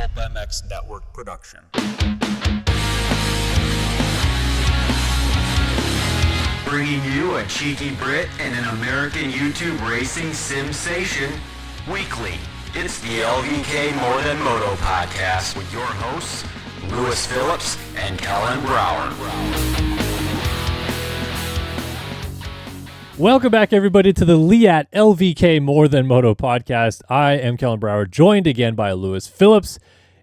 Pulp MX Network production. Bringing you a cheeky Brit and an American YouTube racing sensation weekly. It's the LVK More Than Moto podcast with your hosts, Phillips and Kellen Brauer. Welcome back, everybody, to the Leatt LVK More Than Moto podcast. I am Kellen Brauer, joined again by Phillips.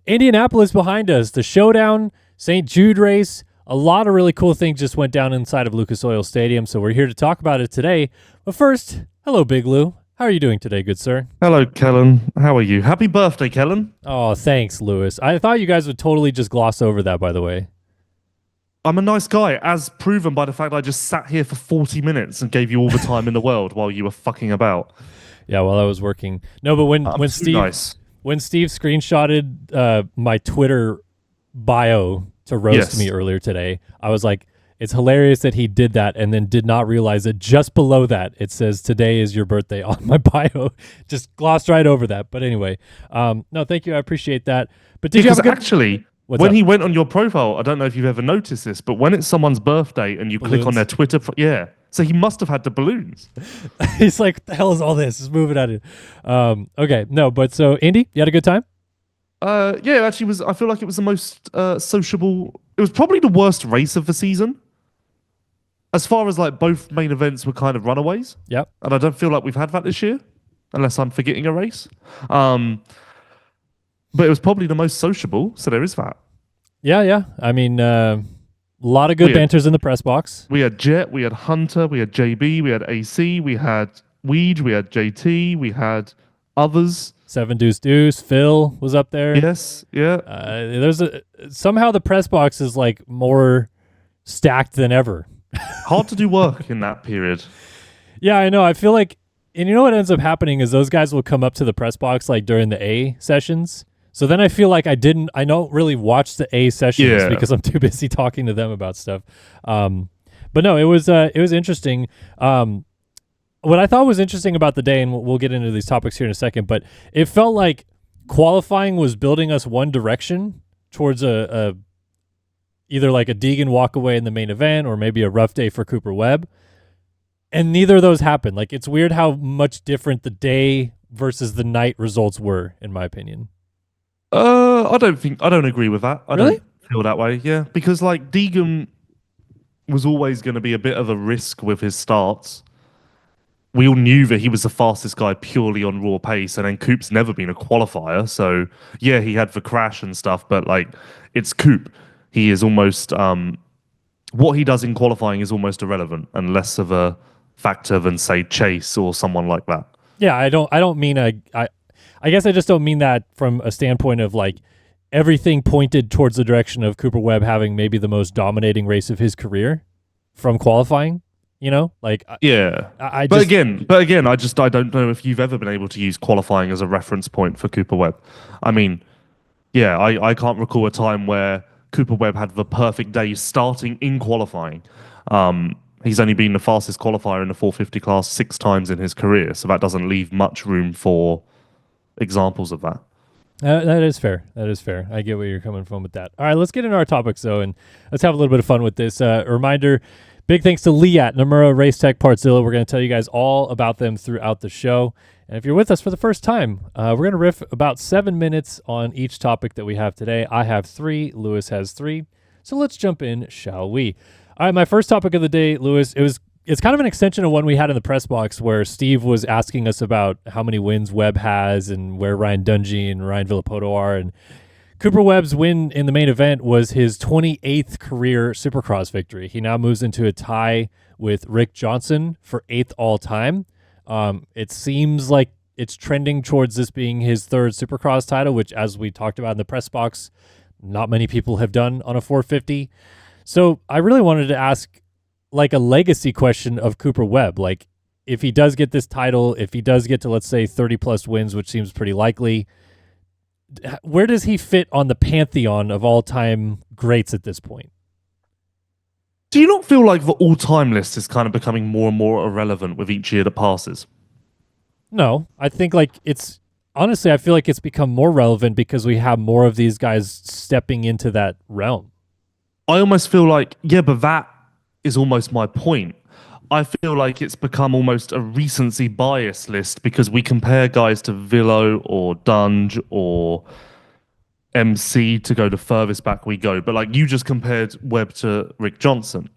Indianapolis behind us, the Showdown, St. Jude race. A lot of really cool things just went down inside of Lucas Oil Stadium, so we're here to talk about it today. But first, hello, Big Lou. How are you doing today, good sir? Hello, Kellen. How are you? Happy birthday, Kellen. Oh, thanks, Lewis. I thought you guys would totally just gloss over that, by the way. I'm a nice guy, as proven by the fact I just sat here for 40 minutes and gave you all the time in the world while you were fucking about. Yeah, while I was working. No, but when Steve screenshotted my Twitter bio to roast me earlier today, I was like, it's hilarious that he did that and then did not realize that just below that it says today is your birthday on my bio. Just glossed right over that. But anyway, no, thank you. I appreciate that. But did you have a good... Actually, when he went on your profile, I don't know if you've ever noticed this, but when it's someone's birthday and you click on their Twitter, so he must have had the balloons. He's like, what the hell is all this? Just move it out of here. Okay, no, but so Indy, you had a good time? Yeah, actually I feel like it was the most sociable. It was probably the worst race of the season. As far as like both main events were kind of runaways. Yep. And I don't feel like we've had that this year, unless I'm forgetting a race. But it was probably the most sociable, so there is that. Yeah. I mean, a lot of good banters in the press box. We had Jet, we had Hunter, we had JB, we had AC, we had Weege, we had JT, we had others. Seven Deuce, Phil was up there. Yes, yeah. Somehow the press box is like more stacked than ever. Hard to do work in that period. Yeah, I know. I feel like, and you know what ends up happening is those guys will come up to the press box like during the A sessions. So then I feel like I don't really watch the A sessions because I'm too busy talking to them about stuff. But no, it was interesting. What I thought was interesting about the day, and we'll get into these topics here in a second, but it felt like qualifying was building us one direction towards either like a Deegan walk away in the main event or maybe a rough day for Cooper Webb. And neither of those happened. Like, it's weird how much different the day versus the night results were, in my opinion. I don't agree with that. I really? Don't feel that way. Yeah, because like Deegan was always going to be a bit of a risk with his starts. We all knew that he was the fastest guy purely on raw pace, and then Coop's never been a qualifier. So yeah, he had the crash and stuff, but like it's Coop. He is almost what he does in qualifying is almost irrelevant and less of a factor than say Chase or someone like that. Yeah, I don't mean I guess I just don't mean that from a standpoint of like everything pointed towards the direction of Cooper Webb having maybe the most dominating race of his career from qualifying. You know, like yeah. But again, I don't know if you've ever been able to use qualifying as a reference point for Cooper Webb. I mean, yeah, I can't recall a time where Cooper Webb had the perfect day starting in qualifying. He's only been the fastest qualifier in the 450 class 6 times in his career, so that doesn't leave much room for examples of that. That is fair. I get where you're coming from with that. All right, let's get into our topics, though, and let's have a little bit of fun with this. A reminder, big thanks to Leatt, Namura, Race Tech, Partzilla. We're going to tell you guys all about them throughout the show. And if you're with us for the first time, we're going to riff about 7 minutes on each topic that we have today. I have 3. Lewis has 3. So let's jump in, shall we? All right, my first topic of the day, Lewis, it's kind of an extension of one we had in the press box where Steve was asking us about how many wins Webb has and where Ryan Dungey and Ryan Villapoto are. And Cooper Webb's win in the main event was his 28th career Supercross victory. He now moves into a tie with Rick Johnson for 8th all time. It seems like it's trending towards this being his 3rd Supercross title, which, as we talked about in the press box, not many people have done on a 450. So I really wanted to ask like a legacy question of Cooper Webb. Like, if he does get this title, if he does get to, let's say, 30 plus wins, which seems pretty likely, where does he fit on the pantheon of all-time greats at this point? Do you not feel like the all-time list is kind of becoming more and more irrelevant with each year that passes? No, I think like honestly, I feel like it's become more relevant because we have more of these guys stepping into that realm. I almost feel like, yeah, but that is almost my point. I feel like it's become almost a recency bias list because we compare guys to Villo or Dunge or MC to go the furthest back we go. But like you just compared Webb to Rick Johnson.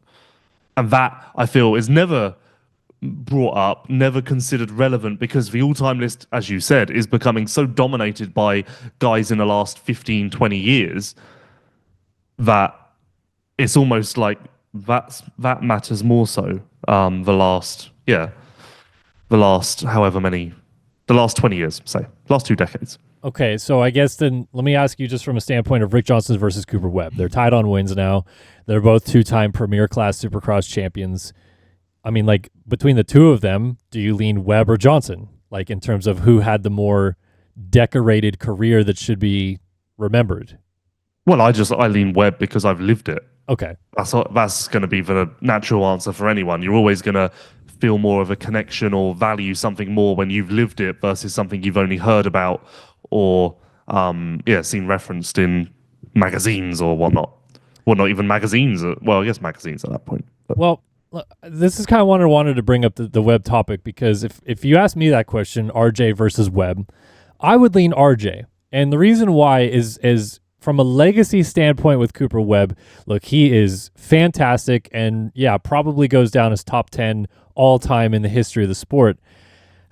And that I feel is never brought up, never considered relevant because the all-time list, as you said, is becoming so dominated by guys in the last 15, 20 years that it's almost like that matters more so. The last 20 years, say, last 2 decades. Okay, so I guess then let me ask you just from a standpoint of Rick Johnson versus Cooper Webb. They're tied on wins now. They're both 2-time Premier Class Supercross champions. I mean, like, between the two of them, do you lean Webb or Johnson? Like, in terms of who had the more decorated career that should be remembered? Well, I lean Webb because I've lived it. Okay. That's going to be the natural answer for anyone. You're always going to feel more of a connection or value something more when you've lived it versus something you've only heard about or seen referenced in magazines or whatnot. Well, not even magazines. Well, I guess magazines at that point. But. Well, this is kind of what I wanted to bring up the Webb topic because if you ask me that question, RJ versus Webb, I would lean RJ. And the reason why is from a legacy standpoint with Cooper Webb, look, he is fantastic and, yeah, probably goes down as top 10 all-time in the history of the sport.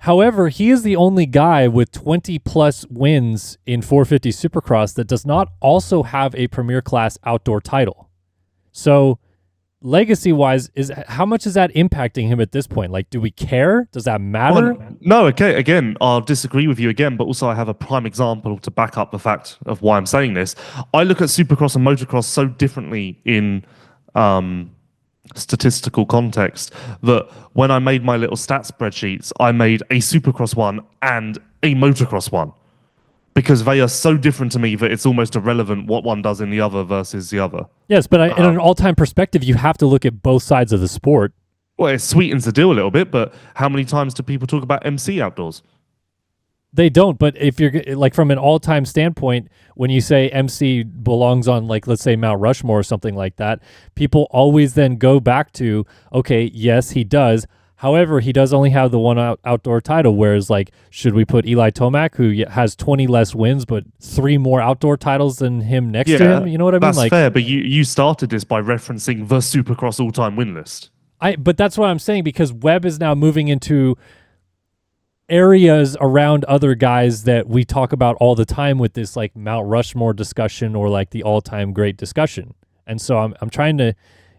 However, he is the only guy with 20-plus wins in 450 Supercross that does not also have a Premier Class outdoor title. So, legacy-wise, how much is that impacting him at this point? Like, do we care? Does that matter? Well, no, okay, again, I'll disagree with you again, but also I have a prime example to back up the fact of why I'm saying this. I look at Supercross and Motocross so differently in statistical context that when I made my little stat spreadsheets, I made a Supercross one and a Motocross one because they are so different to me that it's almost irrelevant what one does in the other versus the other. Yes, but in an all-time perspective, you have to look at both sides of the sport. Well, it sweetens the deal a little bit, but how many times do people talk about MC outdoors? They don't, but if you're like from an all-time standpoint, when you say MC belongs on, like, let's say Mount Rushmore or something like that, people always then go back to, okay, yes, he does. However, he does only have the one outdoor title, whereas, like, should we put Eli Tomac, who has 20 less wins, but 3 more outdoor titles than him next to him? You know what I mean? That's like, fair, but you started this by referencing the Supercross all-time win list. But that's what I'm saying, because Webb is now moving into areas around other guys that we talk about all the time with this, like, Mount Rushmore discussion or, like, the all-time great discussion. And so I'm trying to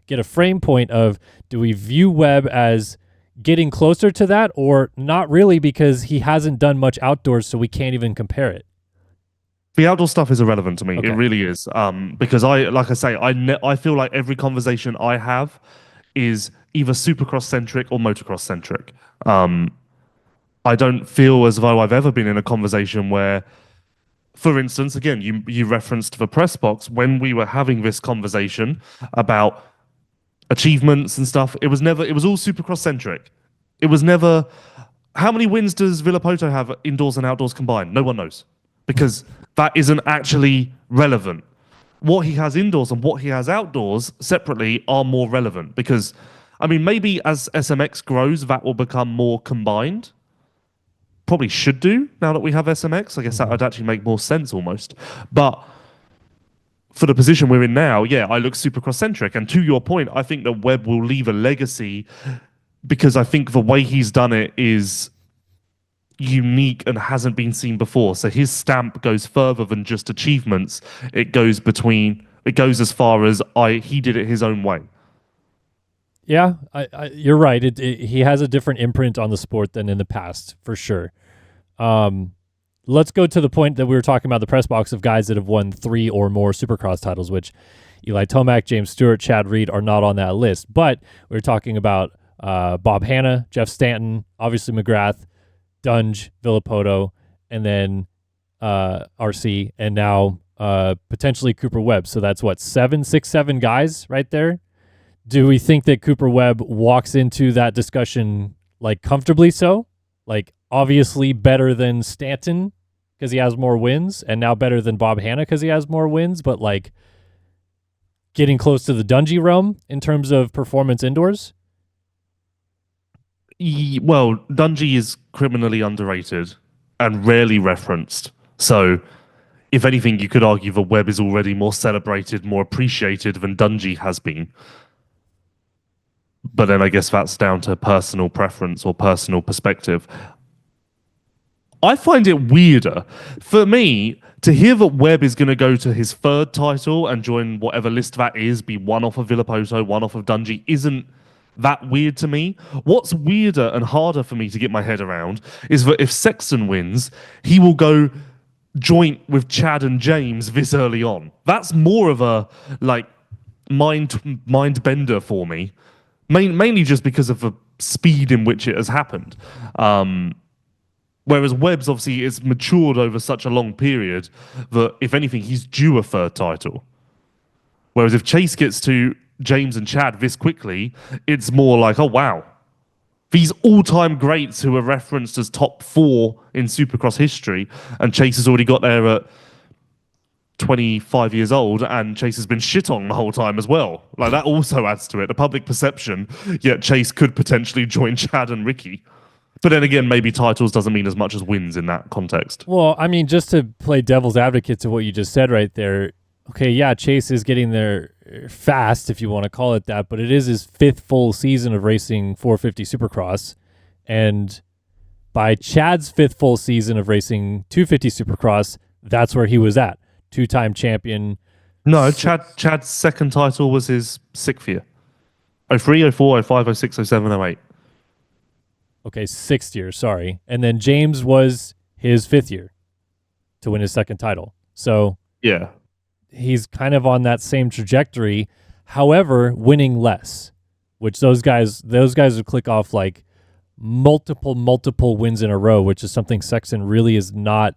get a frame point of, do we view Webb as getting closer to that or not really, because he hasn't done much outdoors, so we can't even compare it? The outdoor stuff is irrelevant to me. Okay. It really is. Because I feel like every conversation I have is either Supercross centric or motocross centric. I don't feel as though I've ever been in a conversation where, for instance, again, you referenced the press box when we were having this conversation about achievements and stuff. It was all Supercross centric. It was never, how many wins does Villapoto have indoors and outdoors combined? No one knows, because that isn't actually relevant. What he has indoors and what he has outdoors separately are more relevant, because, I mean, maybe as SMX grows, that will become more combined. Probably should do now that we have SMX. I guess that would actually make more sense almost. But for the position we're in now, yeah, I look Supercross centric. And to your point, I think that Webb will leave a legacy because I think the way he's done it is unique and hasn't been seen before. So his stamp goes further than just achievements. It goes as far as he did it his own way. Yeah, you're right. He has a different imprint on the sport than in the past, for sure. Let's go to the point that we were talking about, the press box of guys that have won 3 or more Supercross titles, which Eli Tomac, James Stewart, Chad Reed are not on that list. But we were talking about Bob Hanna, Jeff Stanton, obviously McGrath, Dunge, Villapoto, and then RC, and now potentially Cooper Webb. So that's what, 7 guys right there? Do we think that Cooper Webb walks into that discussion, like, comfortably so? Like, obviously better than Stanton because he has more wins, and now better than Bob Hanna because he has more wins, but like getting close to the Dungey realm in terms of performance indoors? Well, Dungey is criminally underrated and rarely referenced. So, if anything, you could argue that Webb is already more celebrated, more appreciated than Dungey has been. But then I guess that's down to personal preference or personal perspective. I find it weirder for me to hear that Webb is going to go to his third title and join whatever list that is, be one off of Villopoto, one off of Dungey, isn't that weird to me. What's weirder and harder for me to get my head around is that if Sexton wins, he will go joint with Chad and James this early on. That's more of a like mind bender for me, mainly just because of the speed in which it has happened. Whereas Webb's obviously is matured over such a long period that, if anything, he's due a third title. Whereas if Chase gets to James and Chad this quickly, it's more like, oh, wow. These all-time greats who are referenced as top 4 in Supercross history, and Chase has already got there at 25 years old, and Chase has been shit on the whole time as well. Like, that also adds to it. The public perception, yet Chase could potentially join Chad and Ricky. But then again, maybe titles doesn't mean as much as wins in that context. Well, I mean, just to play devil's advocate to what you just said right there, okay, yeah, Chase is getting there fast, if you want to call it that, but it is his 5th full season of racing 450 Supercross. And by Chad's 5th full season of racing 250 Supercross, that's where he was at. 2-time champion. No, Chad's second title was his 6th year. 03, 04, 05, 06, 07, 08. Okay, 6th year, sorry. And then James was his 5th year to win his second title. So yeah, he's kind of on that same trajectory, however, winning less, which those guys would click off like multiple wins in a row, which is something Sexton really is not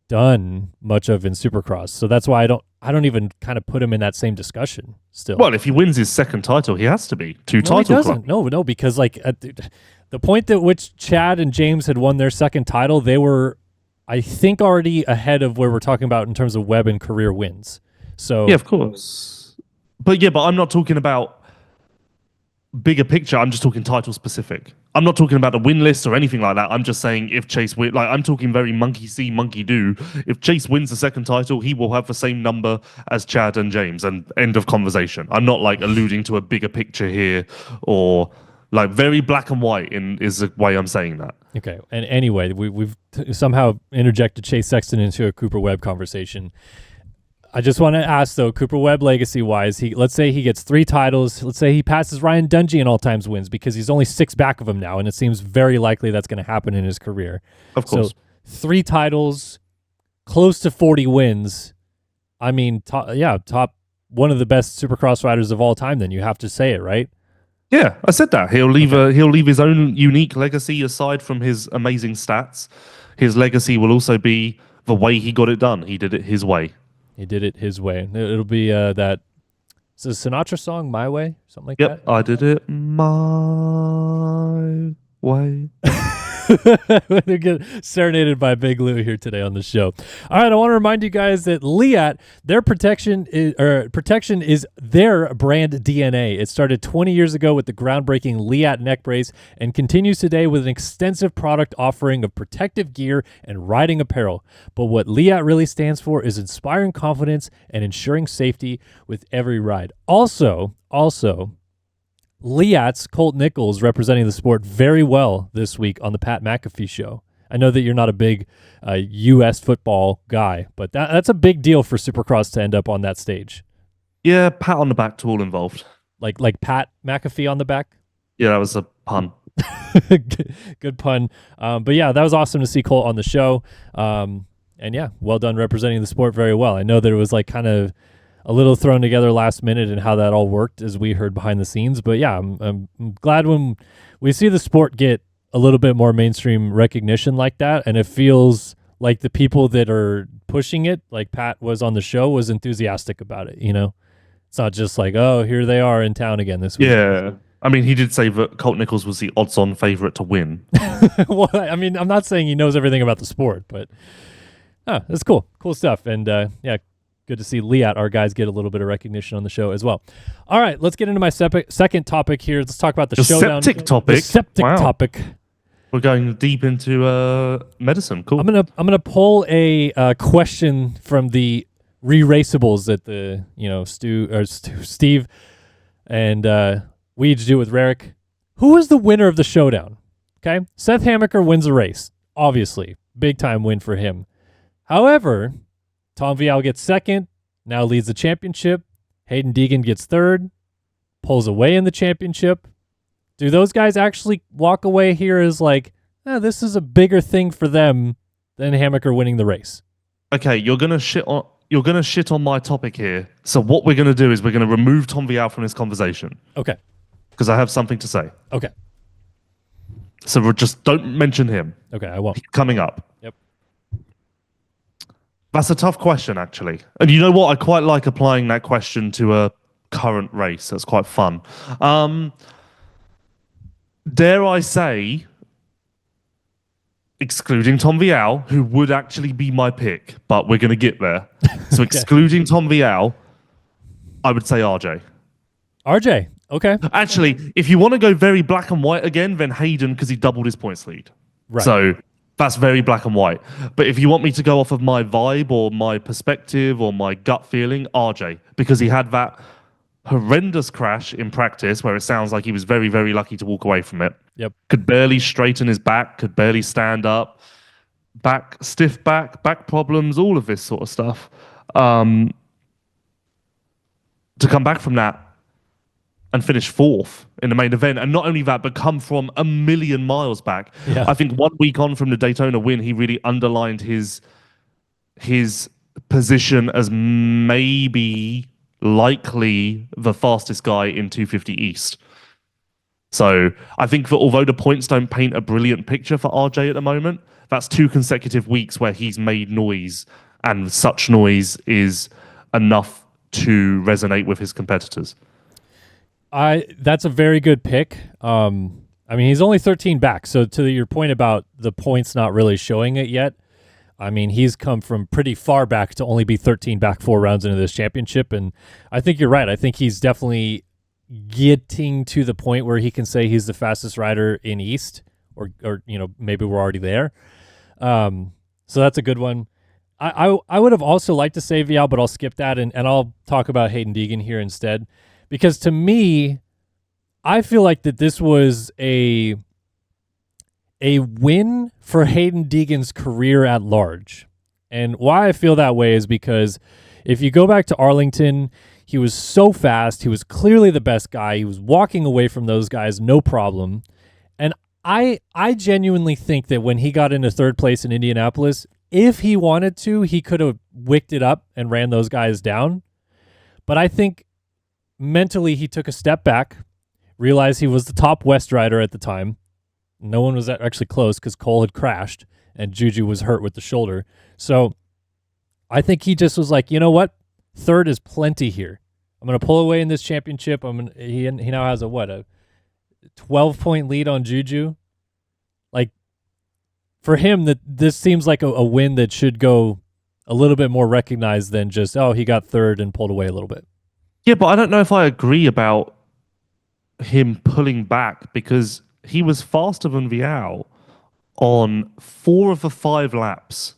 done much of in Supercross. So that's why I don't even kind of put him in that same discussion still. Well, if he wins his second title, he has to be title club. No, because like at the point at which Chad and James had won their second title, they were, I think, already ahead of where we're talking about in terms of Webb and career wins. So yeah, of course. But I'm not talking about bigger picture. I'm just talking title specific. I'm not talking about the win list or anything like that. I'm just saying if Chase wins, like I'm talking very monkey see, monkey do. If Chase wins the second title, he will have the same number as Chad and James, and end of conversation. I'm not like alluding to a bigger picture here, or like very black and white is the way I'm saying that. Okay. And anyway, we've somehow interjected Chase Sexton into a Cooper Webb conversation. I just want to ask, though, Cooper Webb legacy-wise, let's say he gets 3 titles. Let's say he passes Ryan Dungey in all-times wins because he's only 6 back of him now, and it seems very likely that's going to happen in his career. Of course. So 3 titles, close to 40 wins. I mean, top one of the best Supercross riders of all time, then you have to say it, right? Yeah, I said that. He'll leave his own unique legacy aside from his amazing stats. His legacy will also be the way he got it done. He did it his way. He did it his way. It'll be that. It's a Sinatra song, "My Way," something like that. Yep, I did it my way. They get serenaded by Big Lou here today on the show. All right, I want to remind you guys that Leatt, their protection is their brand DNA. It started 20 years ago with the groundbreaking Leatt neck brace and continues today with an extensive product offering of protective gear and riding apparel. But what Leatt really stands for is inspiring confidence and ensuring safety with every ride. Also, Leatt's Colt Nichols representing the sport very well this week on the Pat McAfee show. I know that you're not a big U.S. football guy, but that's a big deal for Supercross to end up on that stage. Yeah, pat on the back to all involved. Like Pat McAfee on the back? Yeah, that was a pun. Good pun. But yeah, that was awesome to see Colt on the show. And yeah, well done representing the sport very well. I know that it was like kind of a little thrown together last minute and how that all worked as we heard behind the scenes. But yeah, I'm glad when we see the sport get a little bit more mainstream recognition like that. And it feels like the people that are pushing it, like Pat was on the show, was enthusiastic about it. You know, it's not just like, oh, here they are in town again this week. Yeah. I mean, he did say that Colt Nichols was the odds-on favorite to win. Well, I mean, I'm not saying he knows everything about the sport, but that's cool. Cool stuff. And yeah, good to see Leatt, our guys, get a little bit of recognition on the show as well. All right, let's get into my second topic here. Let's talk about the showdown. Septic topic. The septic topic. We're going deep into medicine. Cool. I'm gonna pull a question from the re-raceables that the Steve and we each do with Rarick. Who is the winner of the showdown? Okay, Seth Hammaker wins the race. Obviously, big time win for him. However, Tom Vialle gets second, now leads the championship. Hayden Deegan gets third, pulls away in the championship. Do those guys actually walk away here as like, this is a bigger thing for them than Hammaker winning the race? Okay, you're gonna shit on my topic here. So what we're gonna do is we're gonna remove Tom Vialle from this conversation. Okay. Because I have something to say. Okay. So we'll just don't mention him. Okay, I won't. Coming up. Yep. That's a tough question, actually. And you know what? I quite like applying that question to a current race. That's quite fun. Dare I say, excluding Tom Vialle, who would actually be my pick, but we're going to get there. So excluding Tom Vialle, I would say RJ. RJ, okay. Actually, if you want to go very black and white again, then Hayden, because he doubled his points lead. Right. So that's very black and white. But if you want me to go off of my vibe or my perspective or my gut feeling, RJ, because he had that horrendous crash in practice where it sounds like he was very, very lucky to walk away from it. Yep. Could barely straighten his back, could barely stand up, stiff back problems, all of this sort of stuff. To come back from that and finish fourth in the main event, and not only that, but come from a million miles back. Yeah. I think 1 week on from the Daytona win, he really underlined his position as maybe likely the fastest guy in 250 East. So I think that although the points don't paint a brilliant picture for RJ at the moment, that's 2 consecutive weeks where he's made noise, and such noise is enough to resonate with his competitors. That's a very good pick. I mean, he's only 13 back, so to your point about the points not really showing it yet, I mean, he's come from pretty far back to only be 13 back 4 rounds into this championship, and I think you're right. I think he's definitely getting to the point where he can say he's the fastest rider in East, or maybe we're already there. So that's a good one. I would have also liked to say Vialle, but I'll skip that, and I'll talk about Hayden Deegan here instead, because to me, I feel like that this was a win for Hayden Deegan's career at large. And why I feel that way is because if you go back to Arlington, he was so fast. He was clearly the best guy. He was walking away from those guys, no problem. And I genuinely think that when he got into third place in Indianapolis, if he wanted to, he could have wicked it up and ran those guys down. But I think mentally he took a step back, realized he was the top West rider at the time. No one was actually close because Cole had crashed and Juju was hurt with the shoulder. So I think he just was like, you know what? Third is plenty here. I'm going to pull away in this championship. He now has a 12-point lead on Juju. Like, for him, this seems like a win that should go a little bit more recognized than just, he got third and pulled away a little bit. Yeah, but I don't know if I agree about him pulling back, because he was faster than Vialle on 4 of the 5 laps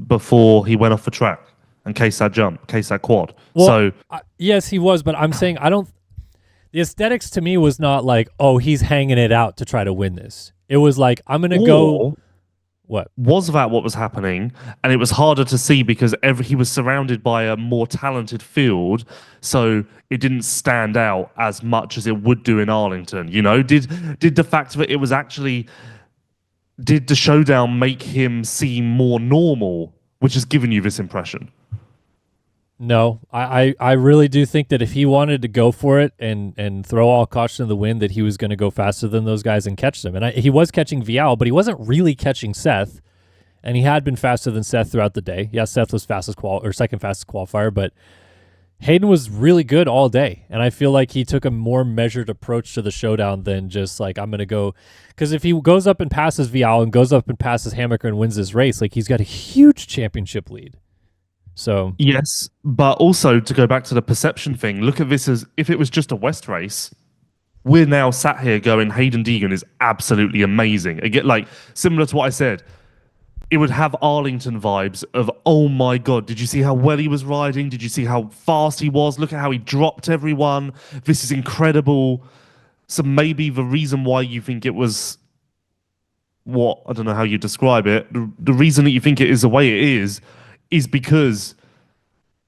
before he went off the track and cased that quad. Well, yes, he was, but I'm saying the aesthetics to me was not like, he's hanging it out to try to win this. It was like, I'm going to go... What? Was that what was happening? And it was harder to see because he was surrounded by a more talented field, so it didn't stand out as much as it would do in Arlington. You know, did the fact that it was actually... Did the showdown make him seem more normal, which has given you this impression? No, I really do think that if he wanted to go for it and throw all caution to the wind, that he was going to go faster than those guys and catch them. And he was catching Vialle, but he wasn't really catching Seth, and he had been faster than Seth throughout the day. Yeah, Seth was second fastest qualifier, but Hayden was really good all day, and I feel like he took a more measured approach to the showdown than just like, I'm going to go. Because if he goes up and passes Vialle and goes up and passes Hammaker and wins this race, like he's got a huge championship lead. So Yes, but also to go back to the perception thing, look at this as if it was just a West race. We're now sat here going, Hayden Deegan is absolutely amazing. Again, like similar to what I said, it would have Arlington vibes of, oh my God, did you see how well he was riding? Did you see how fast he was? Look at how he dropped everyone. This is incredible. So maybe the reason why you think it was what, I don't know how you describe it, the reason that you think it is the way it is because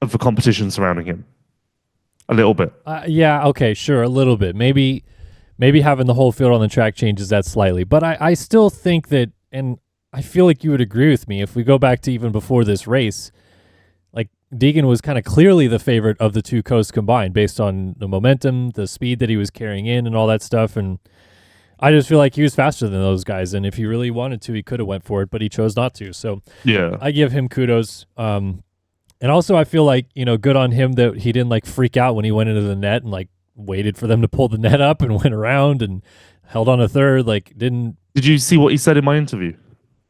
of the competition surrounding him. A little bit. yeah, okay, sure, a little bit. Maybe having the whole field on the track changes that slightly. But I still think that, and I feel like you would agree with me, if we go back to even before this race, like Deegan was kind of clearly the favorite of the two coasts combined based on the momentum, the speed that he was carrying in and all that stuff. And I just feel like he was faster than those guys. And if he really wanted to, he could have went for it, but he chose not to. So yeah, I give him kudos. And also I feel like, good on him that he didn't like freak out when he went into the net and like waited for them to pull the net up and went around and held on a third. Did you see what he said in my interview?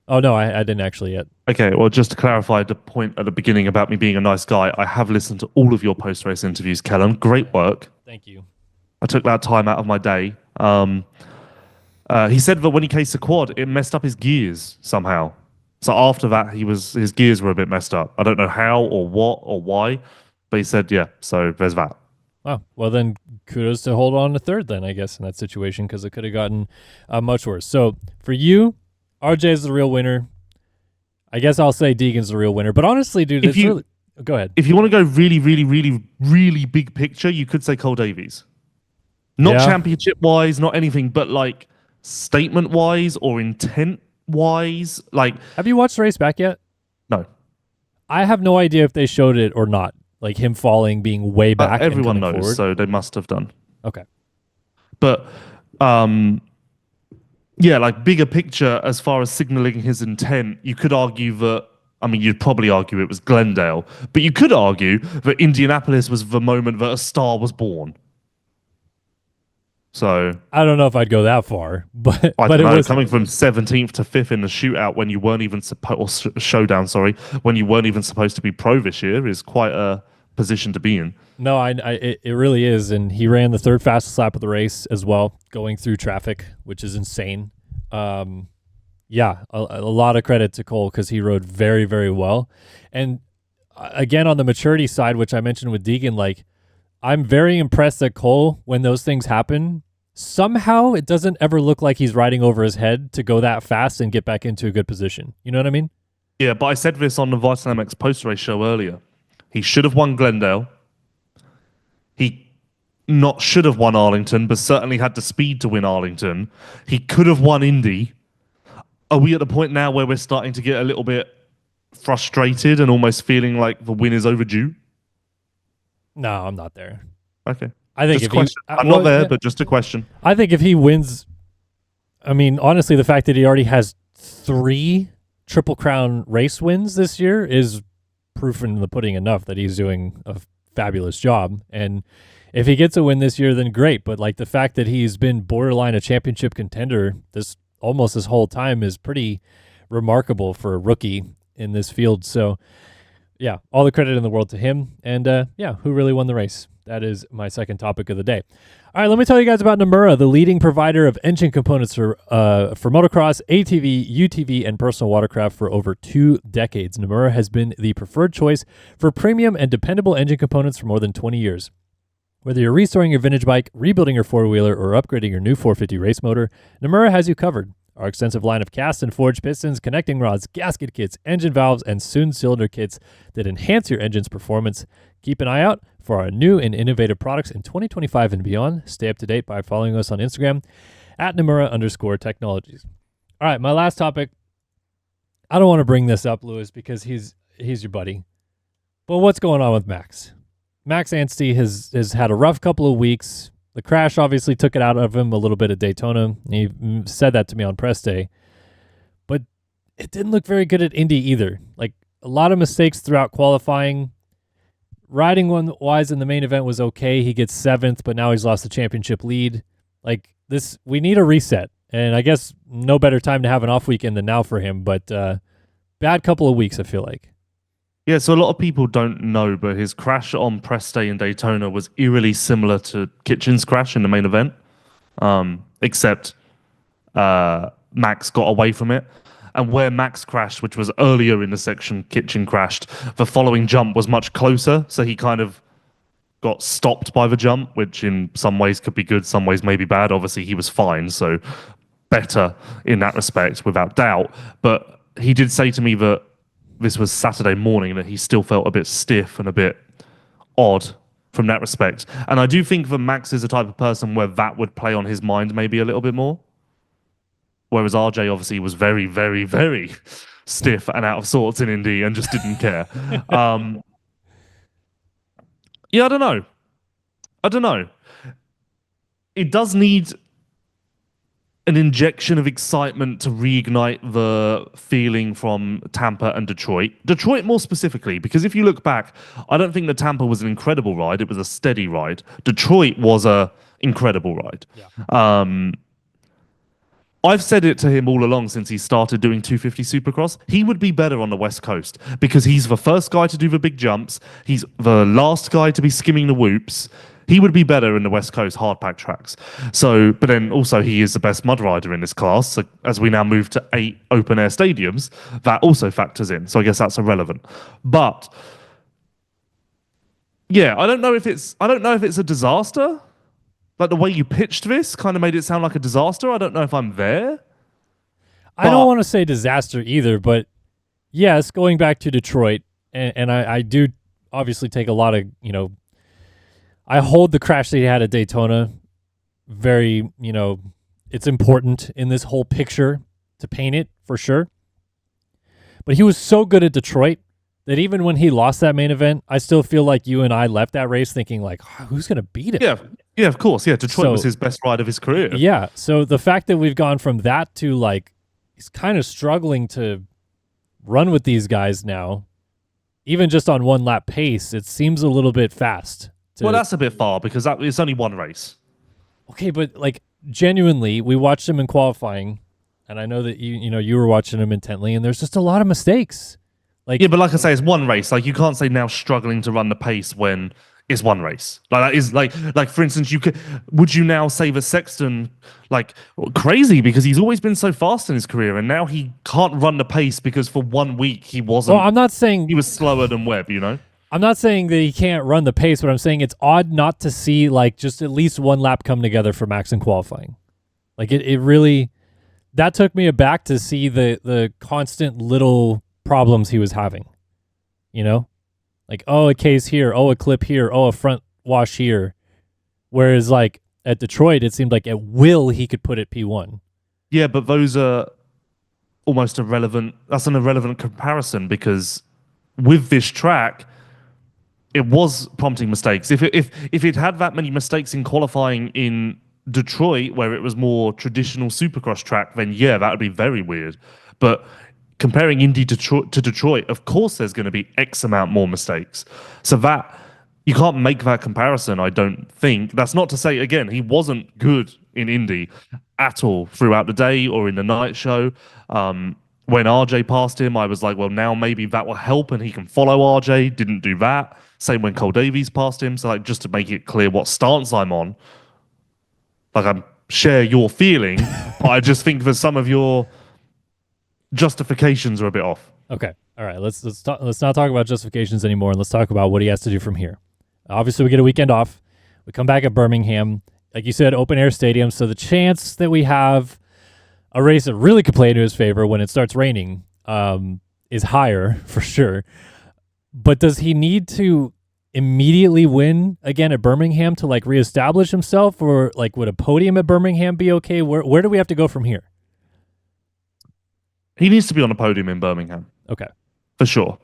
Oh, no, I didn't actually yet. Okay, well, just to clarify the point at the beginning about me being a nice guy, I have listened to all of your post-race interviews, Kellen. Great work. Thank you. I took that time out of my day. He said that when he cased the quad, it messed up his gears somehow. So after that, his gears were a bit messed up. I don't know how or what or why, but he said, yeah, so there's that. Oh, well then kudos to hold on to third then, I guess, in that situation, because it could have gotten much worse. So for you, RJ is the real winner. I guess I'll say Deegan's the real winner. But honestly, dude, go ahead. If you want to go really, really, really, really big picture, you could say Cole Davies. Not championship-wise, not anything, but like statement-wise or intent-wise. Like, have you watched the race back yet? No. I have no idea if they showed it or not. Like him falling, being way back. Everyone knows, forward. So they must have done. Okay. But yeah, like bigger picture as far as signaling his intent, you could argue that, you'd probably argue it was Glendale, but you could argue that Indianapolis was the moment that a star was born. So I don't know if I'd go that far, but it was coming from 17th to 5th in the shootout when you weren't even showdown, when you weren't even supposed to be pro this year is quite a position to be in. No, it really is, and he ran the third fastest lap of the race as well, going through traffic, which is insane. Yeah, a lot of credit to Cole because he rode very, very well. And again, on the maturity side, which I mentioned with Deegan, like I'm very impressed that Cole, when those things happen, somehow it doesn't ever look like he's riding over his head to go that fast and get back into a good position. You know what I mean? Yeah, but I said this on the Vialle MX post-race show earlier. He should have won Glendale. He not should have won Arlington, but certainly had the speed to win Arlington. He could have won Indy. Are we at the point now where we're starting to get a little bit frustrated and almost feeling like the win is overdue? No, I'm not there. Okay. I think just I'm not there, but just a question. I think if he wins, honestly, the fact that he already has 3 Triple Crown race wins this year is proof in the pudding enough that he's doing a fabulous job. And if he gets a win this year, then great. But like the fact that he's been borderline a championship contender this whole time is pretty remarkable for a rookie in this field. So yeah, all the credit in the world to him. And who really won the race? That is my second topic of the day. All right, let me tell you guys about Namura, the leading provider of engine components for motocross, ATV, UTV, and personal watercraft for over 2 decades. Namura has been the preferred choice for premium and dependable engine components for more than 20 years. Whether you're restoring your vintage bike, rebuilding your four-wheeler, or upgrading your new 450 race motor, Namura has you covered. Our extensive line of cast and forged pistons, connecting rods, gasket kits, engine valves, and soon cylinder kits that enhance your engine's performance. Keep an eye out for our new and innovative products in 2025 and beyond. Stay up to date by following us on Instagram at Namura_technologies. All right, my last topic. I don't want to bring this up, Lewis, because he's your buddy. But what's going on with Max? Max Anstie has had a rough couple of weeks. The crash obviously took it out of him a little bit at Daytona. He said that to me on press day. But it didn't look very good at Indy either. Like a lot of mistakes throughout qualifying. riding one wise in the main event was okay. He gets 7th, but now he's lost the championship lead. Like this, we need a reset. And I guess no better time to have an off weekend than now for him. But bad couple of weeks, I feel like. Yeah, so a lot of people don't know, but his crash on press day in Daytona was eerily similar to Kitchen's crash in the main event, except Max got away from it. And where Max crashed, which was earlier in the section Kitchen crashed, the following jump was much closer, so he kind of got stopped by the jump, which in some ways could be good, some ways may be bad. Obviously, he was fine, so better in that respect, without doubt. But he did say to me that this was Saturday morning, that he still felt a bit stiff and a bit odd from that respect. And I do think that Max is the type of person where that would play on his mind maybe a little bit more. Whereas RJ obviously was very, very, very stiff and out of sorts in Indy and just didn't care. Yeah, I don't know. It does need an injection of excitement to reignite the feeling from Tampa and Detroit. Detroit more specifically, because if you look back, I don't think that Tampa was an incredible ride. It was a steady ride. Detroit was a incredible ride. Yeah. I've said it to him all along since he started doing 250 Supercross. He would be better on the West Coast because he's the first guy to do the big jumps. He's the last guy to be skimming the whoops. He would be better in the West Coast hardpack tracks. So, but then also he is the best mud rider in this class. So as we now move to 8 open air stadiums, that also factors in. So I guess that's irrelevant. But yeah, I don't know if it's a disaster. Like the way you pitched this kind of made it sound like a disaster. I don't know if I'm there. I don't want to say disaster either, but yes, going back to Detroit, and I do obviously take a lot of, I hold the crash that he had at Daytona very, it's important in this whole picture to paint it for sure. But he was so good at Detroit that even when he lost that main event, I still feel like you and I left that race thinking like, who's going to beat him? Yeah, of course. Yeah, Detroit was his best ride of his career. Yeah, so the fact that we've gone from that to like, he's kind of struggling to run with these guys now, even just on one lap pace, it seems a little bit fast. Well, that's a bit far because it's only one race. Okay, but like genuinely, we watched him in qualifying, and I know that you were watching him intently, and there's just a lot of mistakes. Like, yeah, but like I say, it's one race. Like you can't say now struggling to run the pace when it's one race. Like that is like for instance, would you now say that Sexton like crazy because he's always been so fast in his career, and now he can't run the pace because for 1 week he wasn't. Well, I'm not saying he was slower than Webb. I'm not saying that he can't run the pace, but I'm saying it's odd not to see like just at least one lap come together for Max in qualifying. Like it really, that took me aback to see the constant little problems he was having. Like, oh, a case here, oh, a clip here, oh, a front wash here. Whereas like at Detroit, it seemed like at will he could put it P1. Yeah, but those are almost irrelevant. That's an irrelevant comparison because with this track, it was prompting mistakes. If it had that many mistakes in qualifying in Detroit, where it was more traditional Supercross track, then yeah, that would be very weird. But comparing Indy to Detroit, of course there's going to be X amount more mistakes. So that you can't make that comparison, I don't think. That's not to say, again, he wasn't good in Indy at all throughout the day or in the night show. When RJ passed him, I was like, well, now maybe that will help and he can follow RJ. Didn't do that. Same when Cole Davies passed him. So like, just to make it clear what stance I'm on, like I share your feeling, but I just think that some of your justifications are a bit off. Okay. All right. Let's not talk about justifications anymore, and let's talk about what he has to do from here. Obviously, we get a weekend off. We come back at Birmingham. Like you said, open air stadium. So the chance that we have a race that really could play into his favor when it starts raining is higher for sure. But does he need to immediately win again at Birmingham to like reestablish himself, or like would a podium at Birmingham be okay? Where do we have to go from here? He needs to be on a podium in Birmingham. Okay. For sure.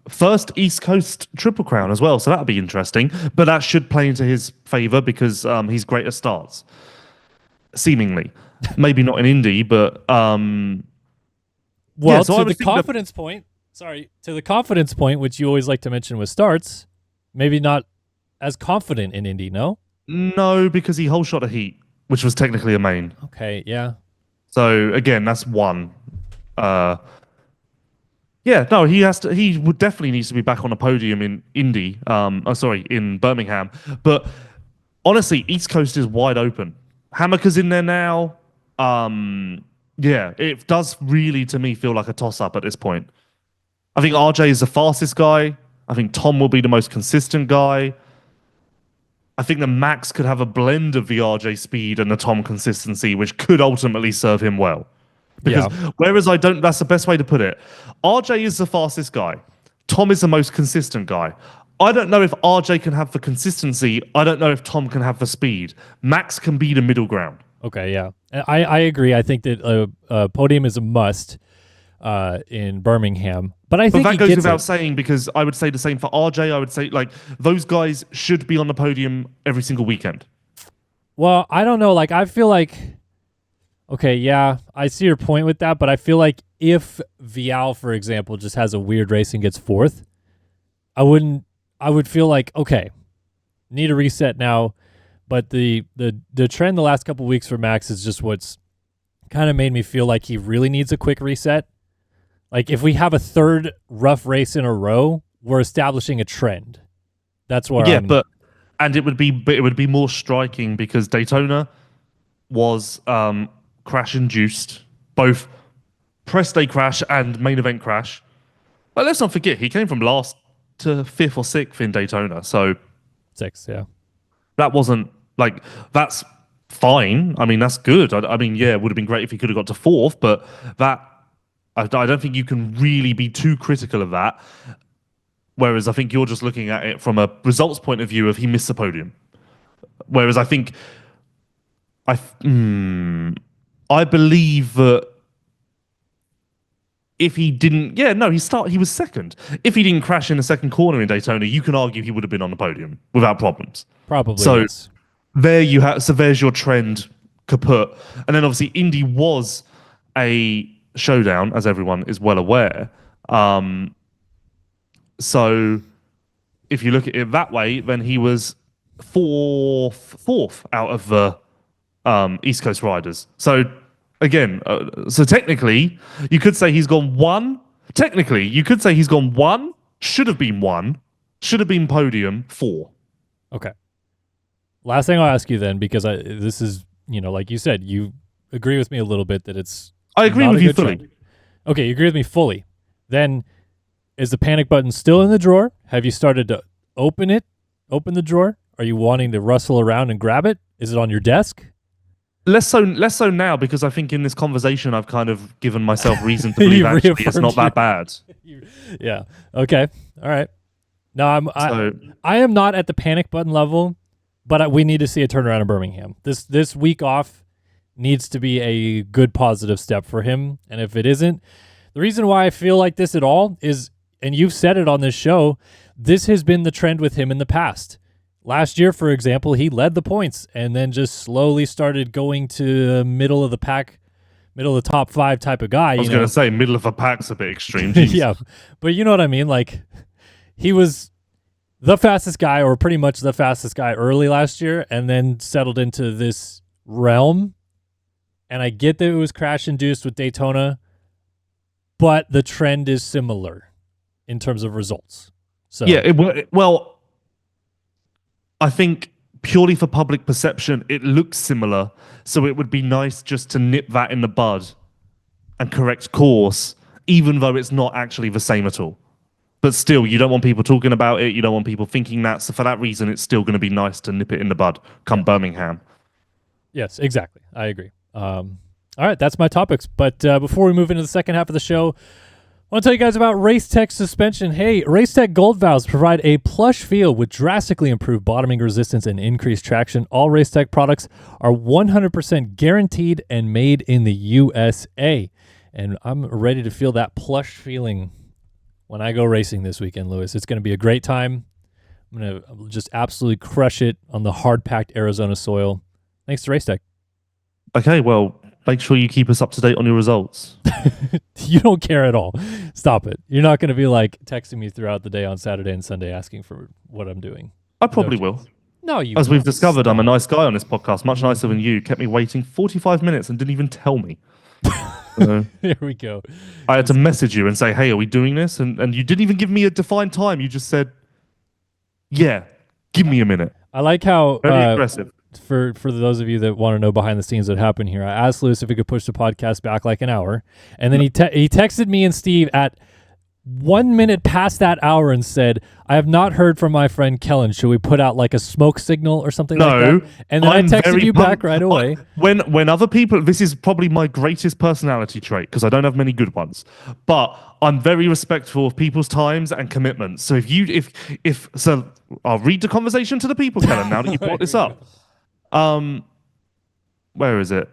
First East Coast Triple Crown as well, so that'll be interesting. But that should play into his favor because he's great at starts. Seemingly. Maybe not in Indy, but... to the confidence point, which you always like to mention with starts, maybe not as confident in Indy, no? No, because he whole shot a heat, which was technically a main. Okay, yeah. So again, that's one. Yeah, no, he has to. He would definitely needs to be back on a podium in Indy. In Birmingham. But honestly, East Coast is wide open. Hammaker's in there now. Yeah, it does really to me feel like a toss-up at this point. I think RJ is the fastest guy. I think Tom will be the most consistent guy. I think the Max could have a blend of the RJ speed and the Tom consistency, which could ultimately serve him well. Because whereas that's the best way to put it. RJ is the fastest guy. Tom is the most consistent guy. I don't know if RJ can have the consistency. I don't know if Tom can have the speed. Max can be the middle ground. Okay, yeah. I agree. I think that a podium is a must in Birmingham. But I think that goes without saying, because I would say the same for RJ. I would say like those guys should be on the podium every single weekend. Well, I don't know. Like I feel like, okay, yeah, I see your point with that, but I feel like if Vialle, for example, just has a weird race and gets fourth, I would feel like, okay, need a reset now. But the trend the last couple of weeks for Max is just what's kind of made me feel like he really needs a quick reset. Like if we have a third rough race in a row, we're establishing a trend. That's where it would be more striking because Daytona was crash induced, both press day crash and main event crash. But let's not forget he came from last to fifth or sixth in Daytona, so sixth, yeah. That wasn't like that's fine. I mean, that's good. I mean, yeah, it would have been great if he could have got to fourth, but that. I don't think you can really be too critical of that. Whereas I think you're just looking at it from a results point of view of he missed the podium. Whereas I think I believe that if he didn't, he was second. If he didn't crash in the second corner in Daytona, you can argue he would have been on the podium without problems. Probably. So yes. there's your trend kaput. And then obviously Indy was a showdown, as everyone is well aware. So if you look at it that way, then he was fourth out of the East Coast riders. So again, so technically, you could say he's gone one. Technically, you could say he's gone one, should have been podium, 4. Okay. Last thing I'll ask you then, because this is, like you said, you agree with me a little bit that it's I agree with you fully. Trend. Okay, you agree with me fully. Then, is the panic button still in the drawer? Have you started to open the drawer? Are you wanting to rustle around and grab it? Is it on your desk? Less so now, because I think in this conversation I've kind of given myself reason to believe actually it's not that bad. Yeah. Okay. All right. No, I am not at the panic button level, but we need to see a turnaround in Birmingham. This week off needs to be a good positive step for him. And if it isn't, the reason why I feel like this at all is, and you've said it on this show, this has been the trend with him in the past. Last year, for example, he led the points and then just slowly started going to middle of the pack, middle of the top 5 type of guy. I was going to say middle of the pack's a bit extreme. Yeah, but you know what I mean? Like, he was the fastest guy, or pretty much the fastest guy early last year, and then settled into this realm. And I get that it was crash-induced with Daytona, but the trend is similar in terms of results. So yeah, I think purely for public perception, it looks similar. So it would be nice just to nip that in the bud and correct course, even though it's not actually the same at all. But still, you don't want people talking about it. You don't want people thinking that. So for that reason, it's still going to be nice to nip it in the bud come Birmingham. Yes, exactly. I agree. All right, that's my topics. But before we move into the second half of the show, I want to tell you guys about Racetech suspension. Hey, Racetech Gold valves provide a plush feel with drastically improved bottoming resistance and increased traction. All Racetech products are 100% guaranteed and made in the USA. And I'm ready to feel that plush feeling when I go racing this weekend, Lewis. It's going to be a great time. I'm going to just absolutely crush it on the hard-packed Arizona soil. Thanks to Racetech. Okay, well, make sure you keep us up to date on your results. You don't care at all. Stop it. You're not going to be like texting me throughout the day on Saturday and Sunday asking for what I'm doing. I probably will. No, you. As we've discovered, I'm a nice guy on this podcast, much nicer than you. Kept me waiting 45 minutes and didn't even tell me. So, Here we go. I had to message you and say, hey, are we doing this? And you didn't even give me a defined time. You just said, yeah, give me a minute. I like how Very aggressive. For those of you that want to know behind the scenes what happened here, I asked Lewis if he could push the podcast back like an hour, and then he texted me and Steve at 1 minute past that hour and said, I have not heard from my friend Kellen. Should we put out like a smoke signal or something like that? And then I texted you back right away. When other people, this is probably my greatest personality trait because I don't have many good ones, but I'm very respectful of people's times and commitments. So if I'll read the conversation to the people, Kellen, now that you brought this up. Where is it?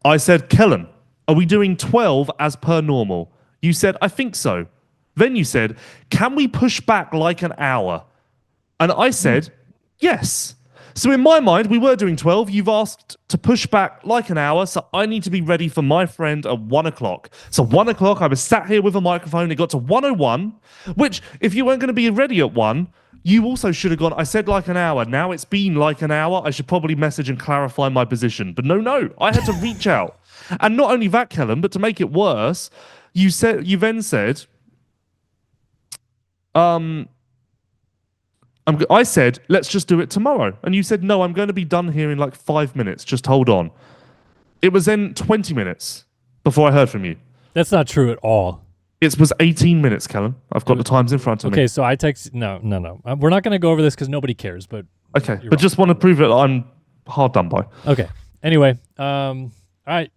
I said, Kellen, are we doing 12 as per normal? You said, I think so. Then you said, can we push back like an hour? And I said, yes. So in my mind, we were doing 12. You've asked to push back like an hour, so I need to be ready for my friend at 1 o'clock. So 1 o'clock, I was sat here with a microphone. It got to 1:01, which if you weren't going to be ready at 1, you also should have gone, I said like an hour. Now it's been like an hour. I should probably message and clarify my position. But no, I had to reach out. And not only that, Kellen, but to make it worse, you then said, I said, let's just do it tomorrow. And you said, no, I'm going to be done here in like 5 minutes. Just hold on. It was then 20 minutes before I heard from you. That's not true at all. It was 18 minutes, Kellen. I've got the times in front of me. Okay, so I text. No. We're not going to go over this because nobody cares. But okay, but just want to prove that I'm hard done by. Okay. Anyway, all right.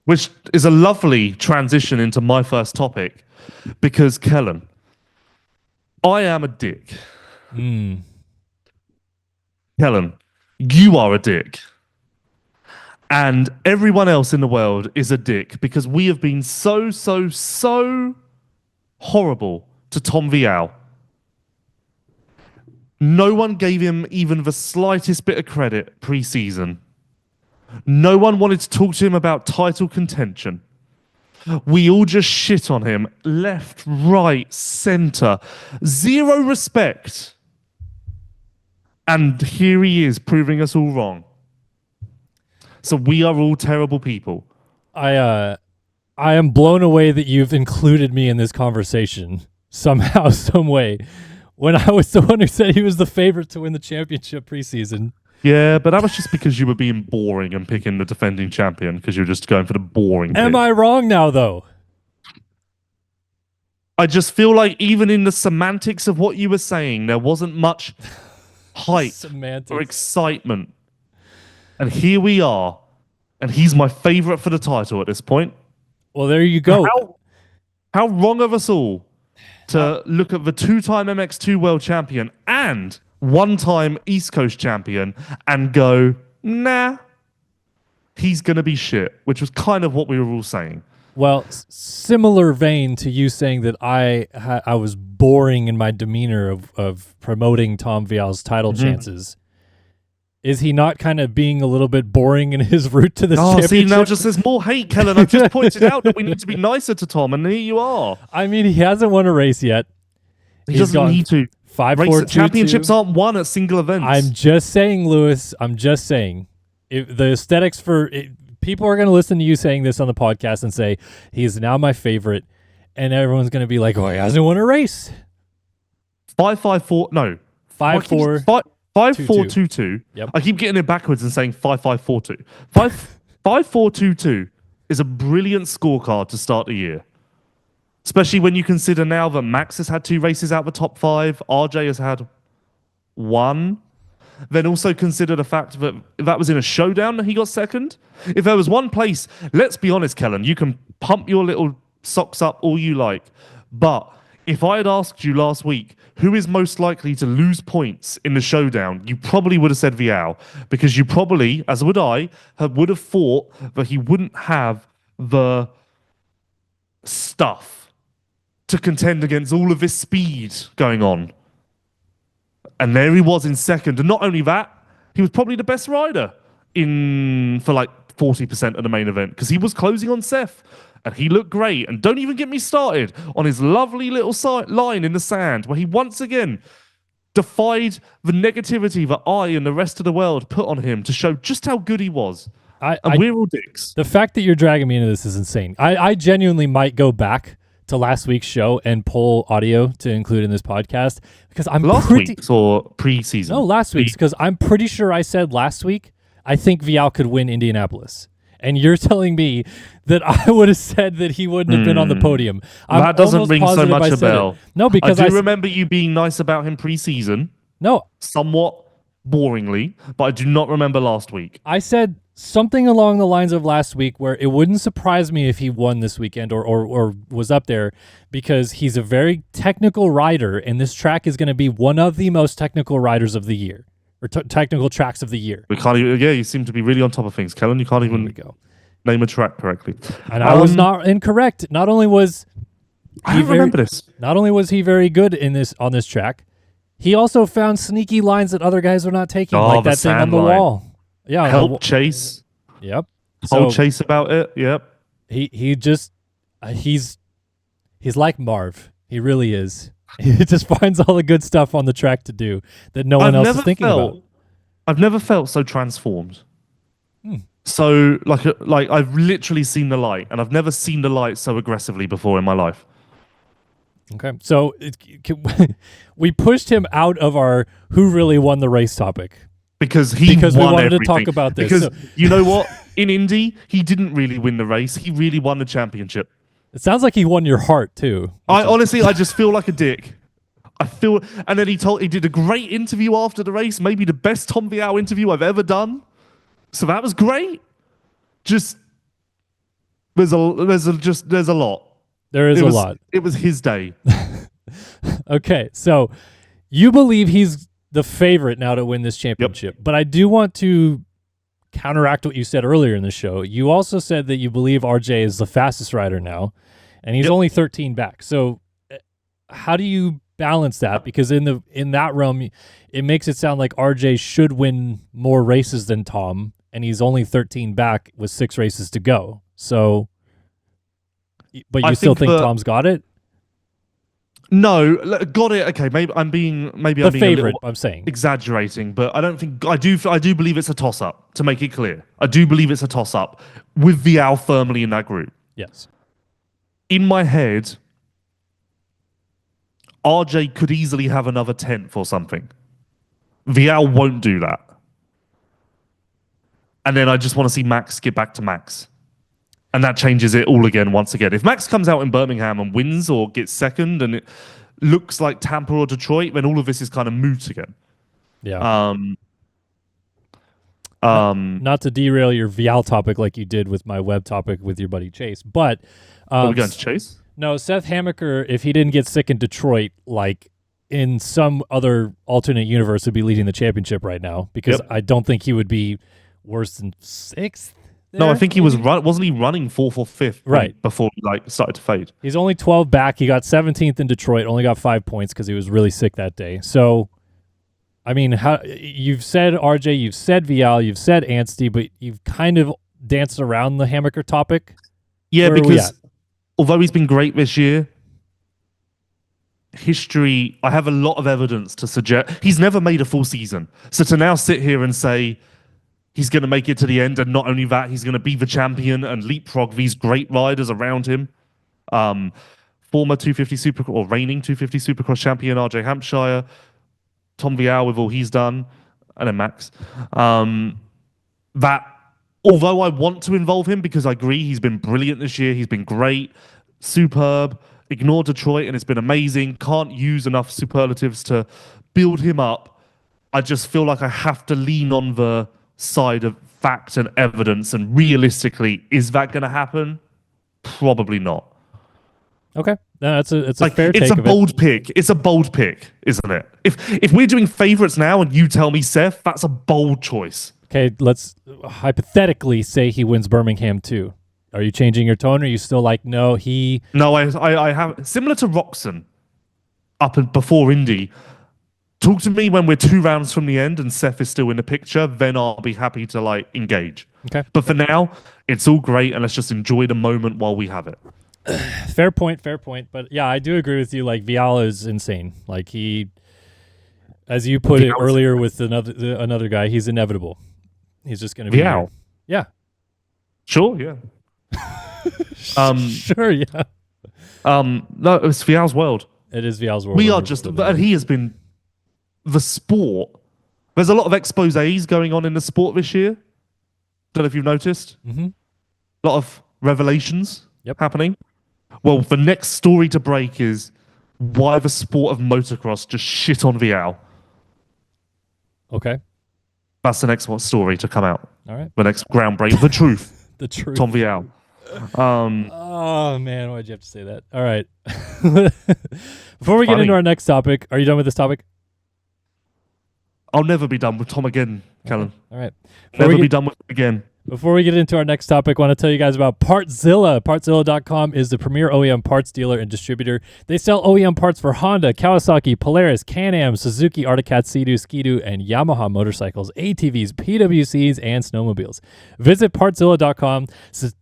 Which is a lovely transition into my first topic, because Kellen, I am a dick. Kellen, you are a dick. And everyone else in the world is a dick because we have been so horrible to Tom Vialle. No one gave him even the slightest bit of credit pre-season. No one wanted to talk to him about title contention. We all just shit on him left, right, center. Zero respect. And here he is proving us all wrong. So we are all terrible people. I am blown away that you've included me in this conversation somehow, some way, when I was the one who said he was the favorite to win the championship preseason. Yeah, but that was just because you were being boring and picking the defending champion because you were just going for the boring Am pick. I wrong now, though? I just feel like even in the semantics of what you were saying, there wasn't much hype or excitement. And here we are, and he's my favorite for the title at this point. Well, there you go. How wrong of us all to look at the two-time MX2 world champion and one-time East Coast champion and go, nah, he's going to be shit, which was kind of what we were all saying. Well, similar vein to you saying that I was boring in my demeanor of promoting Tom Vialle's title chances. Is he not kind of being a little bit boring in his route to this championship? See, now just there's more hate, Kellen. I've just pointed out that we need to be nicer to Tom, and here you are. I mean, he hasn't won a race yet. He doesn't need to. 5-4-2-2. Championships aren't won at single events. I'm just saying, Lewis. I'm just saying. If the aesthetics for people are going to listen to you saying this on the podcast and say he is now my favorite, and everyone's going to be like, "Oh, he hasn't won a race." 5-5-4. No, 5-4. 5-4-2-2. Yep. I keep getting it backwards and saying 5-5-4-2. 5-4-2-2 is a brilliant scorecard to start the year. Especially when you consider now that Max has had 2 races out the top 5, RJ has had 1. Then also consider the fact that that was in a showdown that he got second. If there was one place, let's be honest, Kellen, you can pump your little socks up all you like. But if I had asked you last week, who is most likely to lose points in the showdown, you probably would have said Vialle, because you probably, as would I, would have thought that he wouldn't have the stuff to contend against all of this speed going on. And there he was in second. And not only that, he was probably the best rider for like 40% of the main event because he was closing on Seth and he looked great. And don't even get me started on his lovely little line in the sand where he once again defied the negativity that I and the rest of the world put on him to show just how good he was. We're all dicks. The fact that you're dragging me into this is insane. I genuinely might go back to last week's show and pull audio to include in this podcast because I'm last week's or pre-season? No, last week's because I'm pretty sure I said last week I think Vialle could win Indianapolis. And you're telling me that I would have said that he wouldn't have been on the podium. That doesn't ring so much a bell. No, because I do remember you being nice about him pre-season. No. Somewhat boringly, but I do not remember last week. I said something along the lines of last week where it wouldn't surprise me if he won this weekend or was up there because he's a very technical rider, and this track is going to be one of the most technical riders of the year. Or technical tracks of the year. We can't even, you seem to be really on top of things, Kellen. You can't even name a track correctly. And I was not incorrect. Not only was I don't remember this. Not only was he very good on this track, he also found sneaky lines that other guys are not taking, like that thing on the wall. Yeah, help chase. Yep. Whole chase about it. Yep. He's like Marv. He really is. He just finds all the good stuff on the track to do that no one else is thinking about. I've never felt so transformed. So like I've literally seen the light, and I've never seen the light so aggressively before in my life. Okay, so we pushed him out of our "Who really won the race" topic because we wanted everything. to talk about this. Because you know what, in Indy, he didn't really win the race; he really won the championship. It sounds like he won your heart too. Honestly, I just feel like a dick. And then he did a great interview after the race, maybe the best Tom Vialle interview I've ever done. So that was great. Just there's a lot. There is a lot. It was his day. Okay, so you believe he's the favorite now to win this championship, but I do want to counteract what you said earlier in the show. You also said that you believe RJ is the fastest rider now, and he's only 13 back. So how do you balance that? Because in that realm, it makes it sound like RJ should win more races than Tom, and he's only 13 back with 6 races to go. So, but you still think Tom's got it? No, got it. Okay, maybe I'm being favorite. I'm saying exaggerating, but I don't think I do believe it's a toss up. To make it clear, I do believe it's a toss up with Vialle firmly in that group. Yes. In my head, RJ could easily have another 10th or something. Vialle won't do that. And then I just want to see Max get back to Max. And that changes it all again once again. If Max comes out in Birmingham and wins or gets second and it looks like Tampa or Detroit, then all of this is kind of moot again. Yeah. Not to derail your Vialle topic like you did with my web topic with your buddy Chase, but... are we going to Chase? No, Seth Hammaker, if he didn't get sick in Detroit, like in some other alternate universe, would be leading the championship right now because I don't think he would be worse than 6th. No, I think he was wasn't he running 4th or 5th right before he started to fade. He's only 12 back. He got 17th in Detroit, only got 5 points because he was really sick that day. So, I mean, you've said RJ, you've said Vialle, you've said Anstie, but you've kind of danced around the Hammaker topic. Yeah, because although he's been great this year, history, I have a lot of evidence to suggest he's never made a full season. So to now sit here and say he's going to make it to the end, and not only that, he's going to be the champion and leapfrog these great riders around him. Former 250 Supercross or reigning 250 Supercross champion RJ Hampshire, Tom Vialle with all he's done, and then Max. That although I want to involve him because I agree he's been brilliant this year, he's been great, superb. Ignore Detroit and it's been amazing. Can't use enough superlatives to build him up. I just feel like I have to lean on the side of fact and evidence, and realistically, is that going to happen? Probably not. Okay, no, it's a fair take. It's a bold pick. It's a bold pick, isn't it? If we're doing favorites now, and you tell me Seth, that's a bold choice. Okay, let's hypothetically say he wins Birmingham too. Are you changing your tone, or are you still like, no, he... No, I have... Similar to Roxon, up and before Indy, talk to me when we're 2 rounds from the end and Seth is still in the picture, then I'll be happy to, engage. Okay. But for now, it's all great, and let's just enjoy the moment while we have it. Fair point. But yeah, I do agree with you. Like Vialle is insane. Like he, as you put it earlier with another guy, he's inevitable. He's just going to be Vialle. Yeah. Sure. Yeah. Sure. Yeah. No, it's Vialle's world. It is Vialle's world. We are just, and he has been the sport. There's a lot of exposés going on in the sport this year. Don't know if you've noticed. Mm-hmm. A lot of revelations happening. Well, the next story to break is why the sport of motocross just shit on Vialle. Okay. That's the next story to come out. All right. The next groundbreak. The truth. The truth. Tom Vialle. Oh, man. Why'd you have to say that? All right. Before we get into our next topic, are you done with this topic? I'll never be done with Tom again, Kellen. All right. Never be done with him again. Before we get into our next topic, I want to tell you guys about Partzilla. Partzilla.com is the premier OEM parts dealer and distributor. They sell OEM parts for Honda, Kawasaki, Polaris, Can-Am, Suzuki, Arctic Cat, Sea-Doo, Ski-Doo, and Yamaha motorcycles, ATVs, PWCs, and snowmobiles. Visit Partzilla.com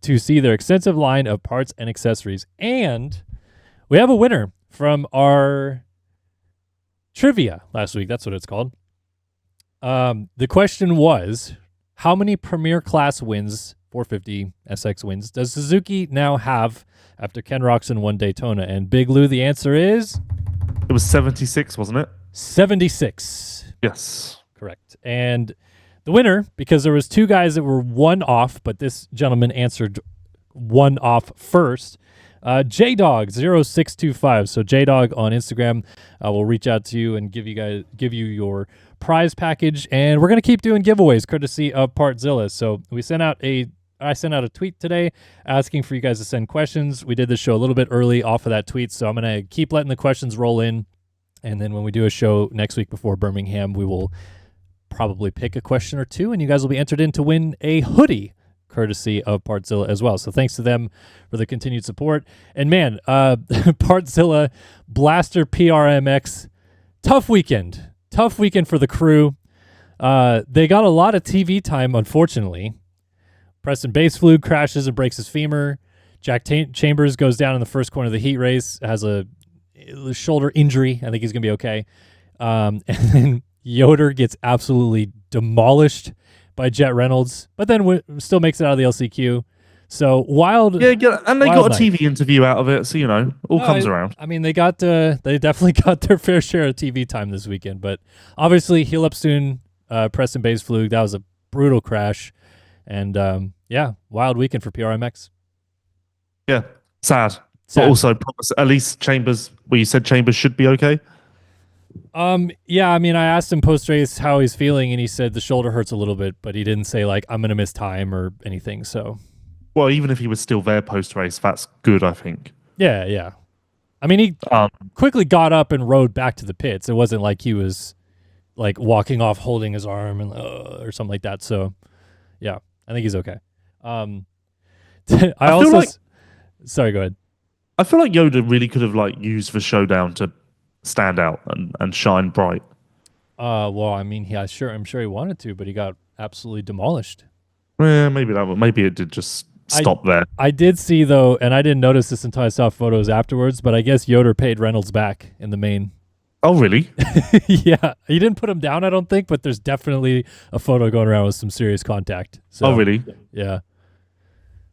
to see their extensive line of parts and accessories. And we have a winner from our trivia last week. That's what it's called. The question was, how many Premier Class wins, 450 SX wins, does Suzuki now have after Ken Roczen won Daytona? And Big Lou, the answer is... It was 76, wasn't it? 76. Yes. Correct. And the winner, because there was two guys that were one off, but this gentleman answered one off first, JDog0625. So JDog on Instagram will reach out to you and give you your prize package, and we're gonna keep doing giveaways courtesy of Partzilla. So I sent out a tweet today asking for you guys to send questions. We did this show a little bit early off of that tweet, so I'm gonna keep letting the questions roll in, and then when we do a show next week before Birmingham, we will probably pick a question or two, and you guys will be entered in to win a hoodie courtesy of Partzilla as well. So thanks to them for the continued support. And man, Partzilla Blaster PRMX, tough weekend for the crew. They got a lot of TV time, unfortunately. Preston Baseflug crashes and breaks his femur. Jack Chambers goes down in the first corner of the heat race, has a shoulder injury. I think he's going to be okay. And then Yoder gets absolutely demolished by Jet Reynolds, but then still makes it out of the LCQ. So wild. Yeah, and they got a TV interview out of it, so all comes around. I mean, they definitely got their fair share of TV time this weekend, but obviously heal up soon. Preston Baseflug, that was a brutal crash, and wild weekend for PRMX. Yeah, sad. But also, at least Chambers. Well, you said Chambers should be okay. Yeah, I mean, I asked him post-race how he's feeling, and he said the shoulder hurts a little bit, but he didn't say, like, I'm going to miss time or anything, so. Well, even if he was still there post-race, that's good, I think. Yeah. I mean, he quickly got up and rode back to the pits. It wasn't like he was, like, walking off holding his arm and or something like that, so, yeah, I think he's okay. Sorry, go ahead. I feel like Yoda really could have, like, used the showdown to stand out and shine bright. Well, I mean, I'm sure he wanted to, but he got absolutely demolished. Yeah, maybe it did just stop there. I did see though, and I didn't notice this until I saw photos afterwards, but I guess Yoder paid Reynolds back in the main. Oh, really? Yeah, he didn't put him down, I don't think, but there's definitely a photo going around with some serious contact. So, oh, really? Yeah.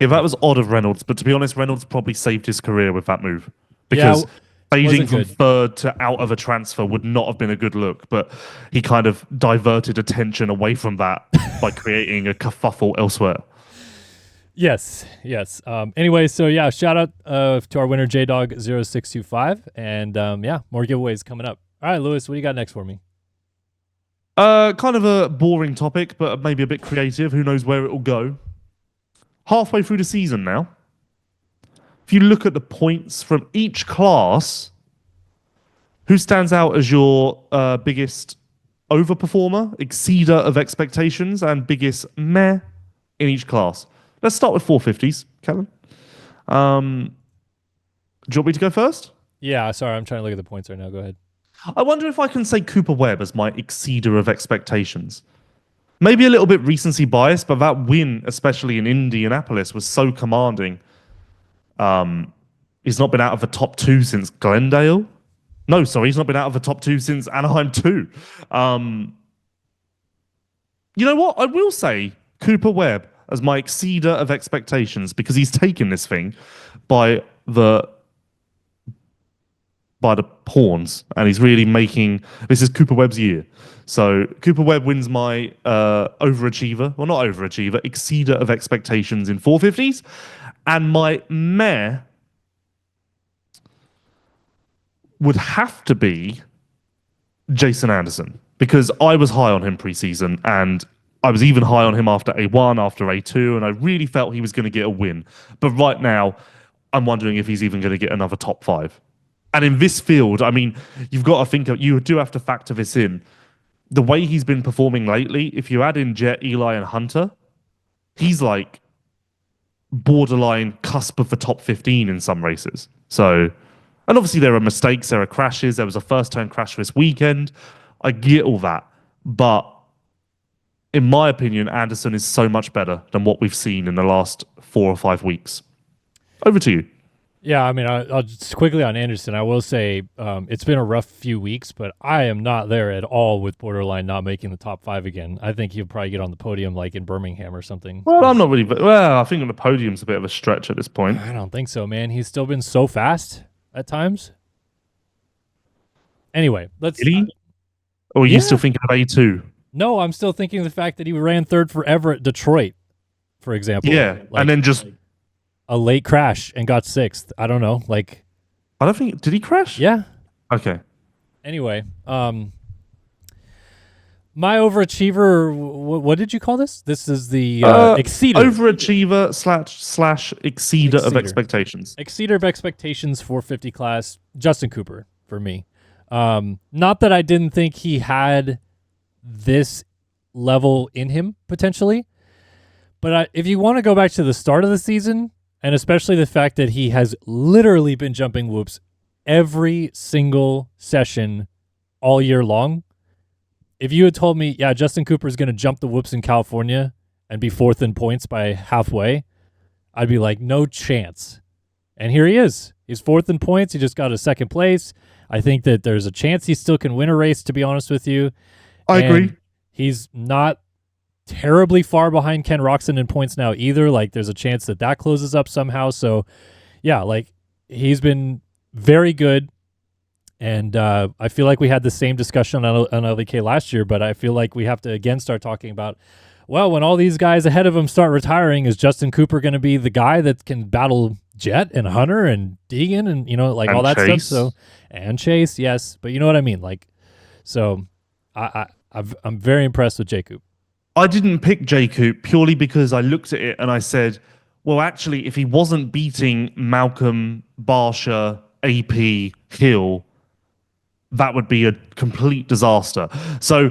Yeah, that was odd of Reynolds, but to be honest, Reynolds probably saved his career with that move because. Yeah, fading from third to out of a transfer would not have been a good look, but he kind of diverted attention away from that by creating a kerfuffle elsewhere. Yes. Anyway, so yeah, shout out to our winner, JDog0625, and more giveaways coming up. All right, Lewis, what do you got next for me? Kind of a boring topic, but maybe a bit creative. Who knows where it will go? Halfway through the season now. If you look at the points from each class, who stands out as your biggest overperformer, exceeder of expectations, and biggest meh in each class? Let's start with 450s, Kellen. Do you want me to go first? Yeah, sorry, I'm trying to look at the points right now. Go ahead. I wonder if I can say Cooper Webb as my exceeder of expectations. Maybe a little bit recency bias, but that win, especially in Indianapolis, was so commanding. He's not been out of the top 2 since Glendale. No, sorry, he's not been out of the top 2 since Anaheim 2. You know what? I will say Cooper Webb as my exceeder of expectations because he's taken this thing by the horns and he's really making this is Cooper Webb's year. So Cooper Webb wins my overachiever, well not overachiever, exceeder of expectations in 450s, and my meh would have to be Jason Anderson because I was high on him preseason and I was even high on him after A1, after A2, and I really felt he was going to get a win. But right now, I'm wondering if he's even going to get another top 5. And in this field, I mean, you've got to think of, you do have to factor this in. The way he's been performing lately, if you add in Jet, Eli, and Hunter, he's like borderline cusp of the top 15 in some races. So, and obviously there are mistakes, there are crashes. There was a first-turn crash this weekend. I get all that. But in my opinion, Anderson is so much better than what we've seen in the last 4 or 5 weeks. Over to you. Yeah, I mean, I'll just quickly on Anderson. I will say it's been a rough few weeks, but I am not there at all with borderline not making the top 5 again. I think he'll probably get on the podium like in Birmingham or something. Well, I'm not really. Well, I think on the podium's a bit of a stretch at this point. I don't think so, man. He's still been so fast at times. Anyway, let's. Really? Or are you still thinking of A2? No, I'm still thinking of the fact that he ran 3rd forever at Detroit, for example. Yeah, and then just a late crash and got 6th. I don't know. Like, I don't think did he crash? Yeah. Okay. Anyway, my overachiever. What did you call this? This is the exceeder. Overachiever slash exceeder of expectations. Exceeder of expectations 450 class. Justin Cooper for me. Not that I didn't think he had this level in him potentially, but if you want to go back to the start of the season, and especially the fact that he has literally been jumping whoops every single session all year long, if you had told me, yeah, Justin Cooper is going to jump the whoops in California and be 4th in points by halfway, I'd be like, no chance. And here he is. He's 4th in points. He just got a 2nd place. I think that there's a chance he still can win a race, to be honest with you. I agree. He's not terribly far behind Ken Roczen in points now either. Like, there's a chance that closes up somehow. So, yeah, like, he's been very good. And I feel like we had the same discussion on LVK last year, but I feel like we have to again start talking about, well, when all these guys ahead of him start retiring, is Justin Cooper going to be the guy that can battle Jet and Hunter and Deegan and, you know, like and all that Chase. stuff? So, and Chase, yes. But you know what I mean? Like, so I'm very impressed with J. Coop. I didn't pick J. Coop purely because I looked at it and I said, well, actually, if he wasn't beating Malcolm, Barsha, AP, Hill, that would be a complete disaster. So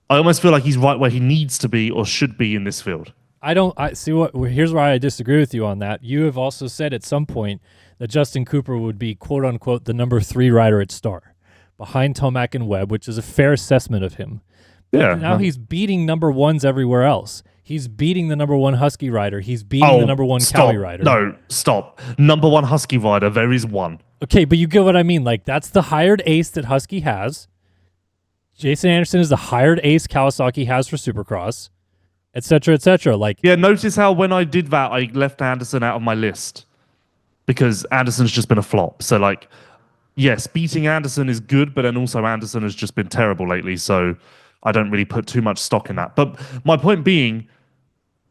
I almost feel like he's right where he needs to be or should be in this field. Here's why I disagree with you on that. You have also said at some point that Justin Cooper would be, quote unquote, the number 3 rider at Star, behind Tomac and Webb, which is a fair assessment of him. Yeah. Now he's beating number 1s everywhere else. He's beating the number 1 Husky rider. He's beating the number 1 Cowie rider. No, stop. Number 1 Husky rider, there is one. Okay, but you get what I mean. Like, that's the hired ace that Husky has. Jason Anderson is the hired ace Kawasaki has for Supercross, et cetera, Like, yeah, notice how when I did that, I left Anderson out of my list because Anderson's just been a flop. So, like, yes, beating Anderson is good, but then also Anderson has just been terrible lately. So I don't really put too much stock in that. But my point being,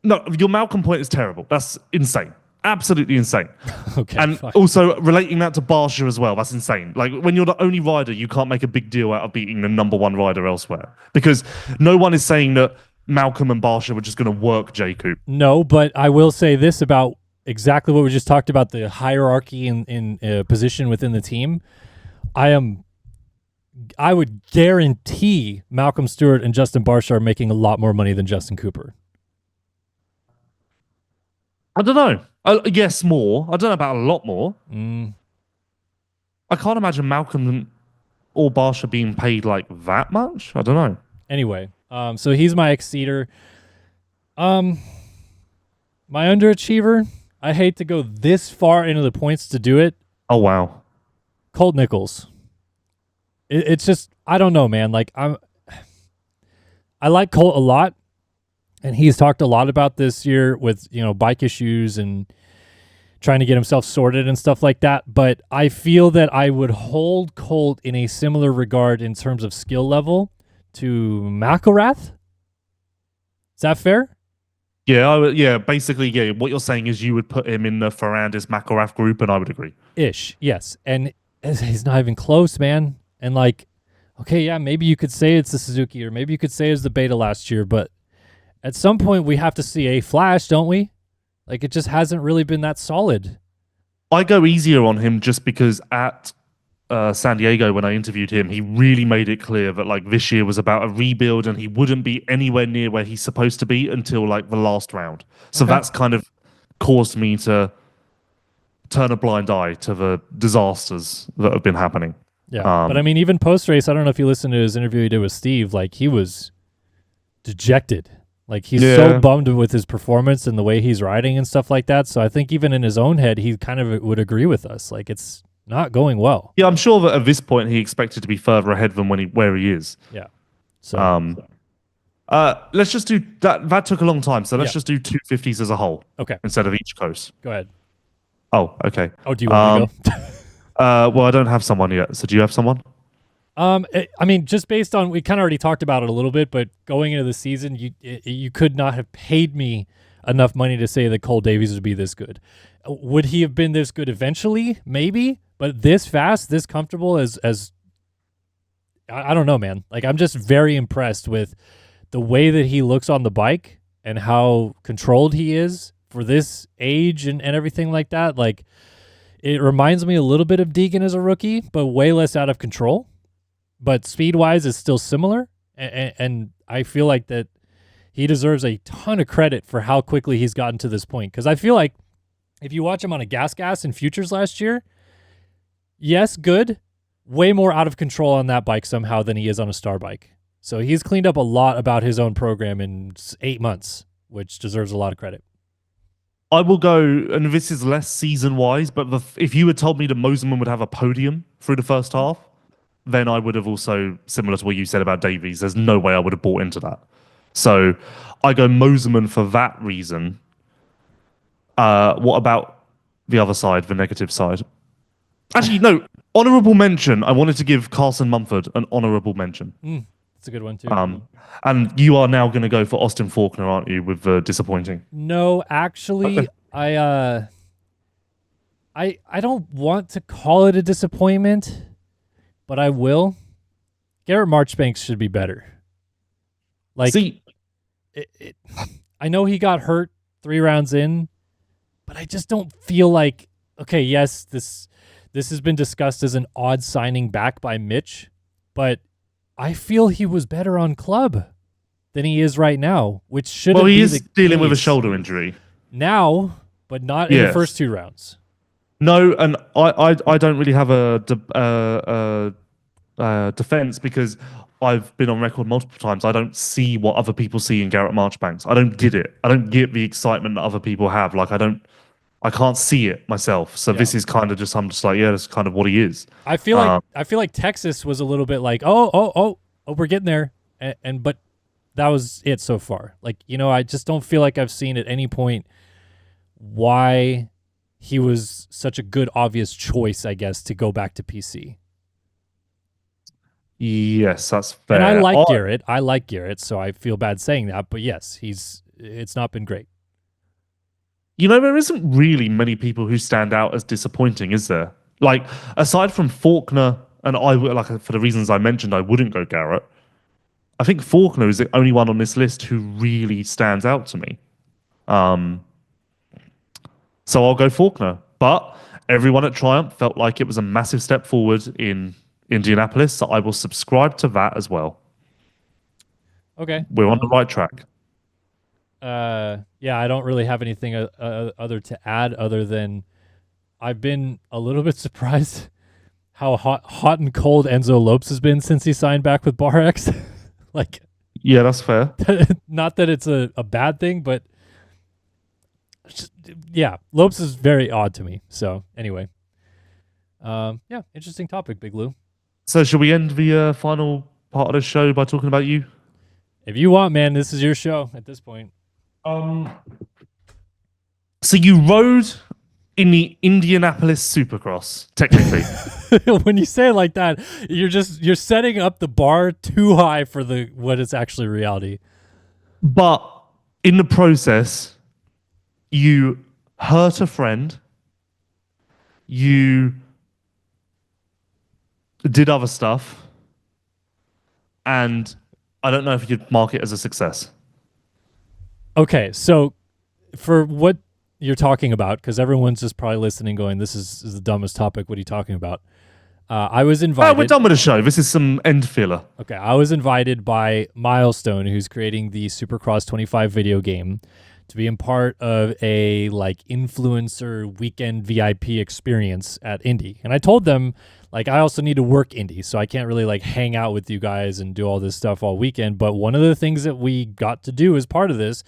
no, your Malcolm point is terrible. That's insane. Absolutely insane. Okay. And also relating that to Barsha as well, that's insane. Like, when you're the only rider, you can't make a big deal out of beating the number 1 rider elsewhere. Because no one is saying that Malcolm and Barsha were just going to work J. Coop. No, but I will say this about exactly what we just talked about, the hierarchy in position within the team. I would guarantee Malcolm Stewart and Justin Barsha are making a lot more money than Justin Cooper. I don't know. Yes, more. I don't know about a lot more. I can't imagine Malcolm or Barsha being paid like that much. I don't know. Anyway, So he's my exceeder. My underachiever, I hate to go this far into the points to do it. Oh, wow. Colt Nichols. It's just, I don't know, man. Like, I like Colt a lot, and he's talked a lot about this year with, bike issues and trying to get himself sorted and stuff like that. But I feel that I would hold Colt in a similar regard in terms of skill level to McElrath. Is that fair? Yeah, basically, yeah. What you're saying is you would put him in the Ferrandis McElrath group, and I would agree. Ish, yes. And he's not even close, man. And like, okay, yeah, maybe you could say it's the Suzuki, or maybe you could say it's the Beta last year, but at some point we have to see a flash, don't we? Like, it just hasn't really been that solid. I go easier on him just because at San Diego, when I interviewed him, he really made it clear that like this year was about a rebuild, and he wouldn't be anywhere near where he's supposed to be until like the last round. So that's kind of caused me to turn a blind eye to the disasters that have been happening. Yeah, but I mean, even post-race, I don't know if you listened to his interview he did with Steve, like, he was dejected. Like, he's so bummed with his performance and the way he's riding and stuff like that. So I think even in his own head, he kind of would agree with us. Like, it's not going well. Yeah, I'm sure that at this point he expected to be further ahead than where he is. Yeah. So let's just do that. That took a long time, so let's just do 250s as a whole. Okay. Instead of each coast. Go ahead. Oh, okay. Oh, do you want to go? Well, I don't have someone yet. So do you have someone? I mean, just based on, we kind of already talked about it a little bit, but going into the season, you could not have paid me enough money to say that Cole Davies would be this good. Would he have been this good eventually? Maybe, but this fast, this comfortable, as I don't know, man. Like, I'm just very impressed with the way that he looks on the bike and how controlled he is for this age and everything like that. Like, it reminds me a little bit of Deegan as a rookie, but way less out of control. But speed-wise, is still similar, and I feel like that he deserves a ton of credit for how quickly he's gotten to this point. Because I feel like if you watch him on a gas in Futures last year, yes, good, way more out of control on that bike somehow than he is on a Star bike. So he's cleaned up a lot about his own program in 8 months, which deserves a lot of credit. I will go, and this is less season-wise, but if you had told me that Moseman would have a podium through the first half, then I would have also, similar to what you said about Davies, there's no way I would have bought into that. So I go Moseman for that reason. What about the other side, the negative side? Actually, no, honourable mention. I wanted to give Carson Mumford an honourable mention. That's a good one, too. And you are now going to go for Austin Faulkner, aren't you, with disappointing? No, actually, I don't want to call it a disappointment, but I will. Garrett Marchbanks should be better. Like, see, I know he got hurt 3 rounds in, but I just don't feel like, okay, yes, this has been discussed as an odd signing back by Mitch, but I feel he was better on club than he is right now, which shouldn't be the case. Well, he is dealing with a shoulder injury now, but not in the first 2 rounds. No, and I don't really have a defense because I've been on record multiple times. I don't see what other people see in Garrett Marchbanks. I don't get it. I don't get the excitement that other people have. Like, I can't see it myself. So this is kind of just, I'm just like, yeah, that's kind of what he is. I feel like Texas was a little bit like, oh, we're getting there, but that was it so far. Like, I just don't feel like I've seen at any point why he was such a good, obvious choice, I guess, to go back to PC. Yes, that's fair. And I like Garrett. I like Garrett, so I feel bad saying that. But yes, it's not been great. There isn't really many people who stand out as disappointing, is there? Like, aside from Faulkner, and for the reasons I mentioned, I wouldn't go Garrett. I think Faulkner is the only one on this list who really stands out to me. So I'll go Faulkner. But everyone at Triumph felt like it was a massive step forward in Indianapolis, so I will subscribe to that as well. Okay. We're on the right track. Yeah, I don't really have anything other to add other than I've been a little bit surprised how hot and cold Enzo Lopes has been since he signed back with Bar X. Like, Yeah, that's fair. Not that it's a bad thing, but yeah, Lopes is very odd to me. So anyway, yeah, interesting topic, Big Lou. So should we end the final part of the show by talking about you? If you want, man, this is your show at this point. So you rode in the Indianapolis Supercross, technically. When you say it like that, you're setting up the bar too high for what is actually reality. But in the process, you hurt a friend. You did other stuff. And I don't know if you'd mark it as a success. Okay, so for what you're talking about, because everyone's just probably listening going, this is the dumbest topic. What are you talking about? I was invited. Oh, we're done with the show. This is some end filler. Okay, I was invited by Milestone, who's creating the Supercross 25 video game, to be a part of a influencer weekend VIP experience at Indy. And I told them, I also need to work Indy, so I can't really hang out with you guys and do all this stuff all weekend. But one of the things that we got to do as part of this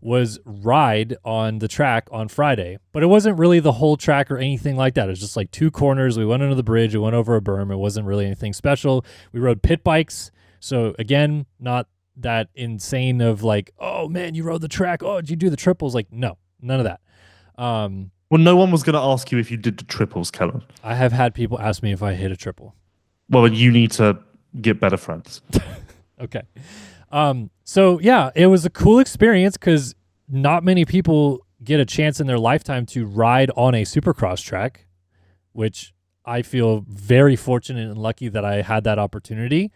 was ride on the track on Friday. But it wasn't really the whole track or anything like that. It was just 2 corners. We went under the bridge. We went over a berm. It wasn't really anything special. We rode pit bikes. So again, not that insane of oh man, you rode the track. Oh, did you do the triples? No, none of that. Well, no one was going to ask you if you did the triples, Kellen. I have had people ask me if I hit a triple. Well, you need to get better friends. Okay. So yeah, it was a cool experience because not many people get a chance in their lifetime to ride on a Supercross track, which I feel very fortunate and lucky that I had that opportunity.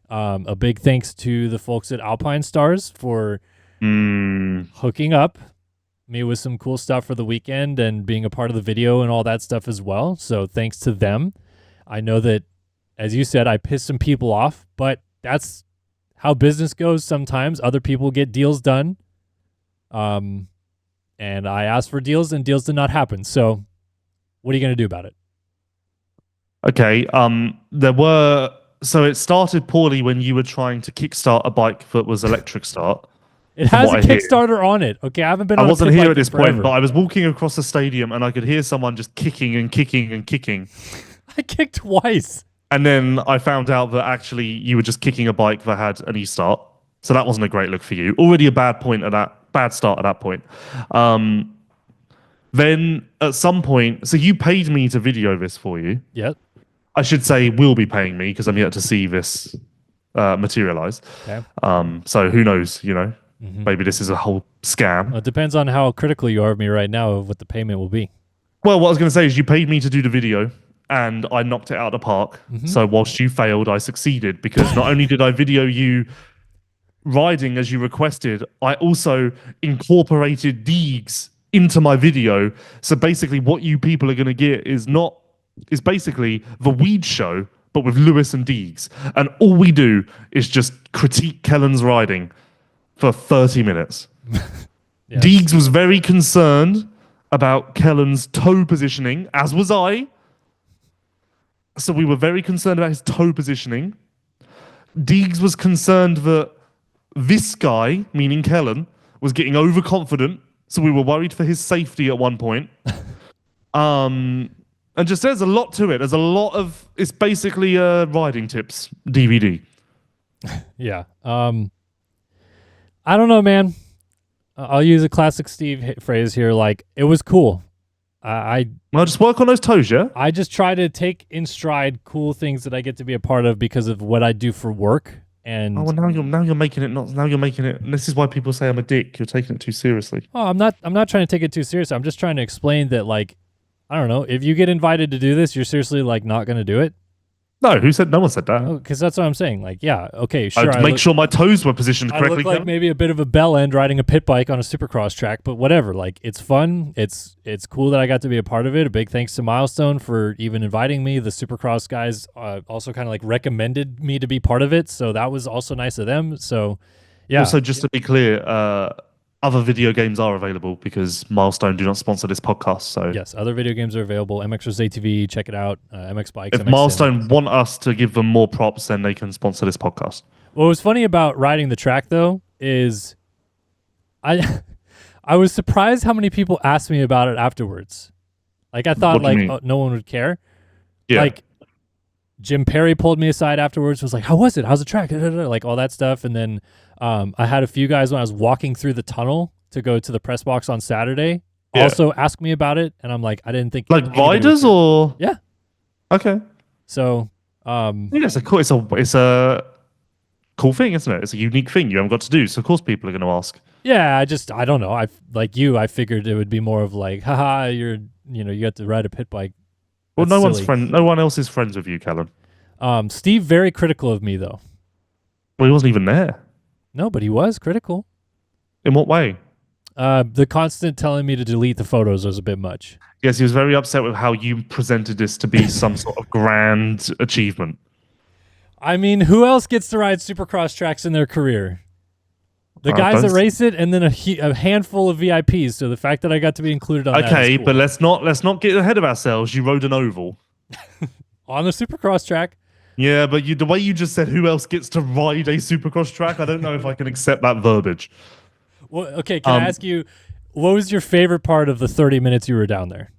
A big thanks to the folks at Alpine Stars for hooking up me with some cool stuff for the weekend and being a part of the video and all that stuff as well. So thanks to them. I know that, as you said, I pissed some people off, but that's how business goes sometimes. Other people get deals done. And I asked for deals and deals did not happen. So what are you going to do about it? Okay. So it started poorly when you were trying to kickstart a bike that was electric start. It has a Kickstarter on it. Okay, I haven't been. I wasn't here at this point, but I was walking across the stadium and I could hear someone just kicking and kicking and kicking. I kicked twice. And then I found out that actually you were just kicking a bike that had an e-start. So that wasn't a great look for you. Already a bad start at that point. Then at some point, so you paid me to video this for you. Yep. I should say will be paying me because I'm yet to see this materialize. Okay. So who knows, maybe this is a whole scam. It depends on how critical you are of me right now of what the payment will be. Well, what I was going to say is you paid me to do the video and I knocked it out of the park. Mm-hmm. So whilst you failed, I succeeded because not only did I video you riding as you requested, I also incorporated Deegs into my video. So basically what you people are going to get is basically the weed show, but with Lewis and Deegs. And all we do is just critique Kellen's riding for 30 minutes. Yes. Deegs was very concerned about Kellen's toe positioning, as was I. So we were very concerned about his toe positioning. Deegs was concerned that this guy, meaning Kellen, was getting overconfident. So we were worried for his safety at one point. And just there's a lot to it. It's basically a riding tips DVD. Yeah. I don't know, man. I'll use a classic Steve phrase here. It was cool. I'll just work on those toes, yeah? I just try to take in stride cool things that I get to be a part of because of what I do for work. And now you're making it not. Now you're making it. And this is why people say I'm a dick. You're taking it too seriously. Oh, I'm not trying to take it too seriously. I'm just trying to explain that, I don't know. If you get invited to do this, you're seriously not going to do it. No, no one said that. Oh, because that's what I'm saying. Yeah, okay, sure. I'd make sure my toes were positioned correctly. I look like maybe a bit of a bell end riding a pit bike on a Supercross track, but whatever. It's fun. It's cool that I got to be a part of it. A big thanks to Milestone for even inviting me. The Supercross guys also kind of recommended me to be part of it, so that was also nice of them. So, yeah. Also, just to be clear, other video games are available because Milestone do not sponsor this podcast. So yes, other video games are available. MXRZ TV, check it out. MX Bikes. If MX Milestone want us to give them more props, then they can sponsor this podcast. What was funny about riding the track though is I I was surprised how many people asked me about it afterwards. Like I thought What do you mean? no one would care. Yeah. Like Jim Perry pulled me aside afterwards, was like, "How was it? How's the track?" Like all that stuff. And then I had a few guys when I was walking through the tunnel to go to the press box on Saturday Yeah. also ask me about it, and I'm like, I didn't think Like anybody would riders care. or Yeah. okay. So I think it's a cool thing, isn't it? It's a unique thing you haven't got to do. So of course people are going to ask. yeah, I don't know. I like you. I figured it would be more of like, haha, you have to ride a pit bike. Well, That's silly. no one else is friends with you, Kellen. Steve very critical of me though. Well, he wasn't even there. No, but he was critical. In what way? The constant telling me to delete the photos was a bit much. Yes, he was very upset with how you presented this to be some sort of grand achievement. I mean, who else gets to ride Supercross tracks in their career? The guys that race it, and then a handful of VIPs. So the fact that I got to be included on that Okay, is cool. but let's not get ahead of ourselves. You rode an oval. On the Supercross track. Yeah, but the way you just said who else gets to ride a Supercross track, I don't know if I can accept that verbiage. Well, okay, can I ask you, what was your favorite part of the 30 minutes you were down there?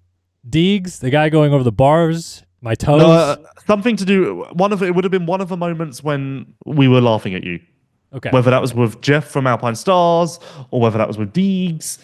Deegs, the guy going over the bars, my toes. No, something to do. It would have been one of the moments when we were laughing at you. Okay. Whether that was with Jeff from Alpine Stars or whether that was with Deegs,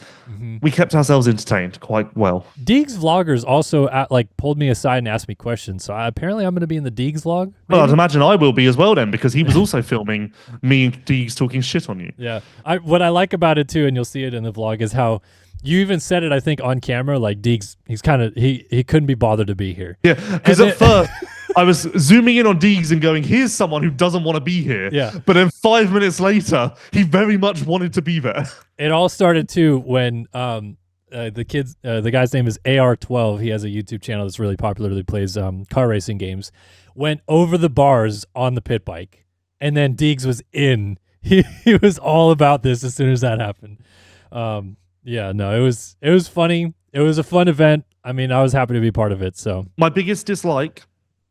we kept ourselves entertained quite well. Deegs vloggers also pulled me aside and asked me questions. So apparently I'm going to be in the Deegs vlog. Well, I'd imagine I will be as well then, because he was also filming me and Deegs talking shit on you. Yeah. What I like about it too, and you'll see it in the vlog, is how you even said it, I think, on camera, like Deegs, he couldn't be bothered to be here. Yeah, because at first I was zooming in on Deegs and going, here's someone who doesn't want to be here. Yeah. But then 5 minutes later, he very much wanted to be there. It all started too when the guy's name is AR12. He has a YouTube channel that's really popular. He plays car racing games. Went over the bars on the pit bike, and then Deegs was in. He was all about this as soon as that happened. Yeah, no, it was funny. It was a fun event. I mean, I was happy to be part of it. So My biggest dislike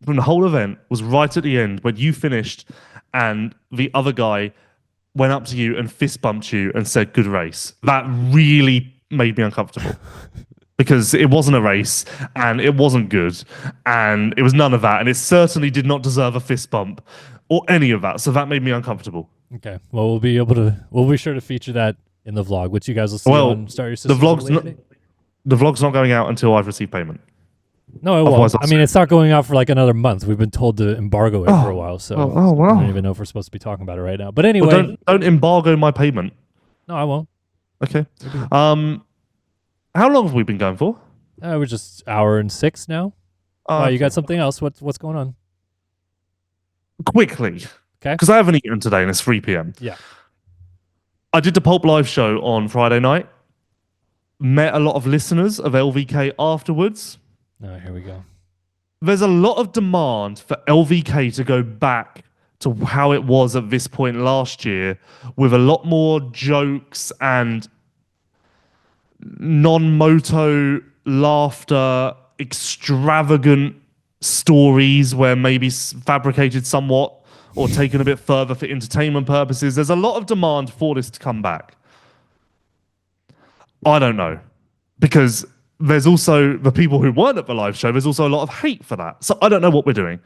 from the whole event was right at the end when you finished and the other guy went up to you and fist bumped you and said, "Good race." That really made me uncomfortable. Because it wasn't a race and it wasn't good and it was none of that, and it certainly did not deserve a fist bump or any of that. So that made me uncomfortable. okay, well we'll be sure to feature that in the vlog, which you guys will see on Start Your Systems. The vlog's not going out until I've received payment. No, it won't. I mean, it's not going out for like another month. We've been told to embargo it for a while, so I don't even know if we're supposed to be talking about it right now. But anyway, Well, don't embargo my payment. no, I won't. Okay. How long have we been going for? We're just hour and 6 now. You got something else? What's going on? Quickly. Okay. Because I haven't eaten today and it's 3 p.m. Yeah. I did the Pulp Live show on Friday night. Met a lot of listeners of LVK afterwards. Oh, here we go. There's a lot of demand for LVK to go back to how it was at this point last year, with a lot more jokes and non-moto laughter, extravagant stories where maybe fabricated somewhat or taken a bit further for entertainment purposes. There's a lot of demand for this to come back. I don't know, because there's also the people who weren't at the live show. There's also a lot of hate for that. So I don't know what we're doing.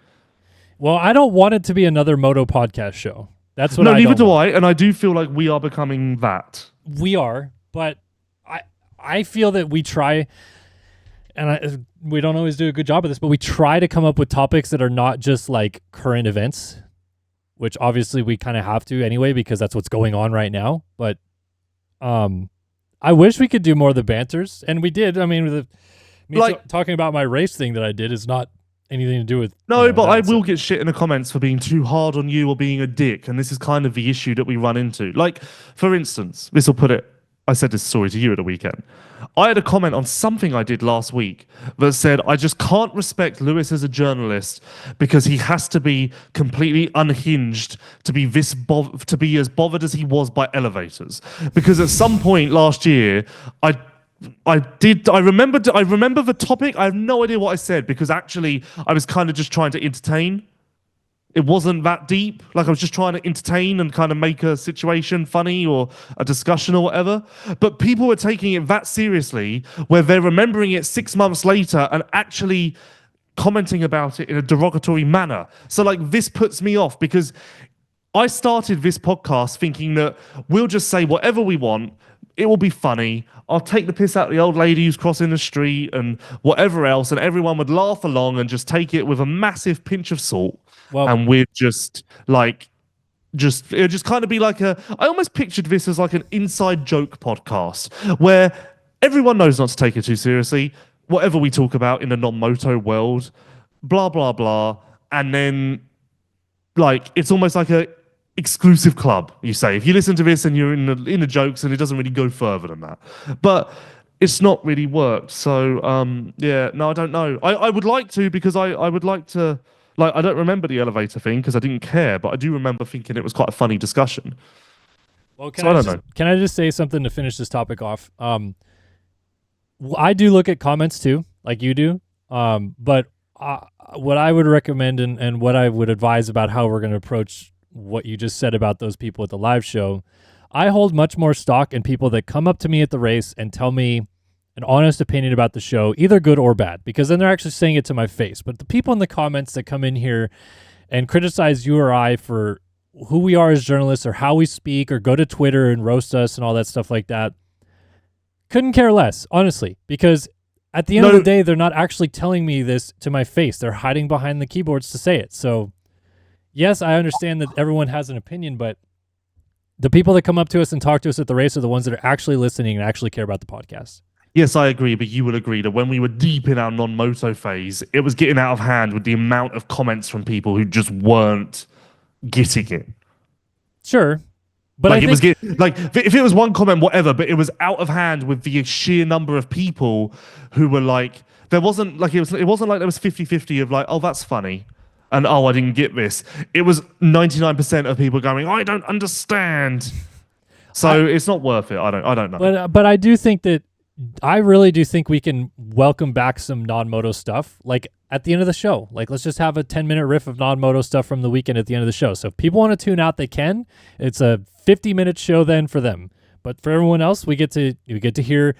Well, I don't want it to be another moto podcast show. That's what neither do I. And I do feel like we are becoming that. We are, but I feel that we try, and we don't always do a good job of this, but we try to come up with topics that are not just like current events, which obviously we kind of have to anyway, because that's what's going on right now. But I wish we could do more of the banters, and we did. I mean, talking about my race thing that I did is not anything to do with... No, but I will get shit in the comments for being too hard on you or being a dick, and this is kind of the issue that we run into. Like, for instance, this will put it... I said this story to you at the weekend. I had a comment on something I did last week that said, I just can't respect Lewis as a journalist because he has to be completely unhinged to be as bothered as he was by elevators. Because at some point last year, I remember the topic. I have no idea what I said, because actually I was kind of just trying to entertain. it wasn't that deep. Like I was just trying to entertain and kind of make a situation funny or a discussion or whatever. But people were taking it that seriously, where they're remembering it 6 months later and actually commenting about it in a derogatory manner. So like this puts me off, because I started this podcast thinking that we'll just say whatever we want. It will be funny. I'll take the piss out of the old lady who's crossing the street and whatever else, and everyone would laugh along and just take it with a massive pinch of salt. Well, And we'd just like, it would just kind of be like I almost pictured this as like an inside joke podcast where everyone knows not to take it too seriously. Whatever we talk about in the non-moto world, blah, blah, blah. And then like, it's almost like a exclusive club, you say, if you listen to this and you're in the jokes, and it doesn't really go further than that. But it's not really worked. So yeah, no, I don't know. I would like to, because I would like to, like, I don't remember the elevator thing because I didn't care, but I do remember thinking it was quite a funny discussion. Well, I don't know. Can I just say something to finish this topic off? I do look at comments too, like you do. But what I would recommend and what I would advise about how we're going to approach what you just said about those people at the live show, I hold much more stock in people that come up to me at the race and tell me an honest opinion about the show, either good or bad, because then they're actually saying it to my face. But the people in the comments that come in here and criticize you or I for who we are as journalists or how we speak, or go to Twitter and roast us and all that stuff like that, couldn't care less, honestly, because at the end of the day, they're not actually telling me this to my face. They're hiding behind the keyboards to say it. So yes, I understand that everyone has an opinion, but the people that come up to us and talk to us at the race are the ones that are actually listening and actually care about the podcast. Yes, I agree, but you will agree that when we were deep in our non-moto phase, it was getting out of hand with the amount of comments from people who just weren't getting it. Sure. But like, I think, if it was one comment, whatever, but it was out of hand with the sheer number of people who were like, there wasn't like, it wasn't like there was 50-50 of like, oh, that's funny, and oh, I didn't get this. It was 99% of people going, I don't understand. So it's not worth it. I don't know. But I do think that, I really do think we can welcome back some non-moto stuff, like at the end of the show. Like, let's just have a 10-minute riff of non-moto stuff from the weekend at the end of the show. So if people want to tune out, they can. It's a 50-minute show then for them. But for everyone else, we get to hear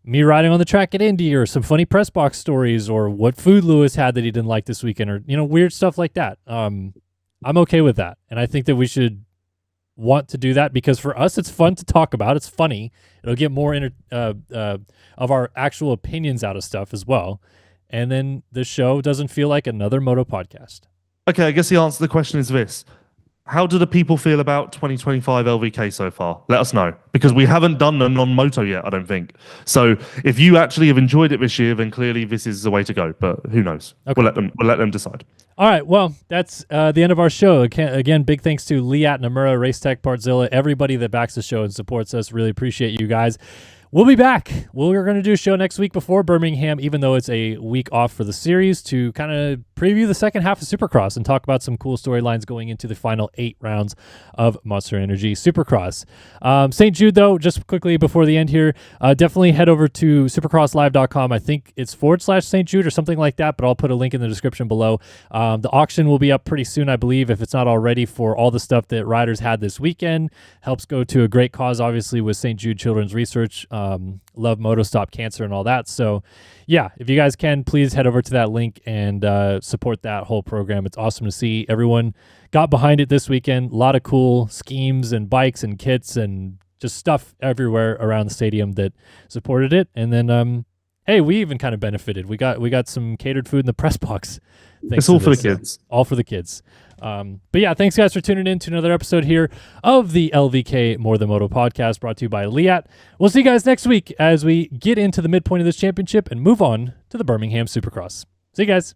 me riding on the track at Indy, or some funny press box stories, or what food Lewis had that he didn't like this weekend, or weird stuff like that. I'm okay with that, and I think that we should want to do that, because for us it's fun to talk about. It's funny. It'll get more of our actual opinions out of stuff as well, and then the show doesn't feel like another moto podcast. Okay, I guess the answer to the question is this: how do the people feel about 2025 LVK so far? Let us know, because we haven't done a non-moto yet, I don't think. So if you actually have enjoyed it this year, then clearly this is the way to go. But who knows? Okay. We'll let them decide. All right, well, that's the end of our show. Again, big thanks to Leatt, Namura, Race Tech, Partzilla, everybody that backs the show and supports us. Really appreciate you guys. We'll be back. We're going to do a show next week before Birmingham, even though it's a week off for the series, to kind of preview the second half of Supercross and talk about some cool storylines going into the final 8 rounds of Monster Energy Supercross. St. Jude, though, just quickly before the end here, definitely head over to supercrosslive.com. I think it's /St. Jude or something like that, but I'll put a link in the description below. The auction will be up pretty soon, I believe, if it's not already, for all the stuff that riders had this weekend. Helps go to a great cause, obviously, with St. Jude Children's Research. Love Moto, Stop Cancer, and all that. So yeah, if you guys can, please head over to that link and support that whole program. It's awesome to see everyone got behind it this weekend. A lot of cool schemes and bikes and kits and just stuff everywhere around the stadium that supported it. And then hey, we even kind of benefited. We got some catered food in the press box. It's all for the kids. All for the kids. But yeah, thanks guys for tuning in to another episode here of the LVK More Than Moto podcast, brought to you by Leatt. We'll see you guys next week as we get into the midpoint of this championship and move on to the Birmingham Supercross. See you guys.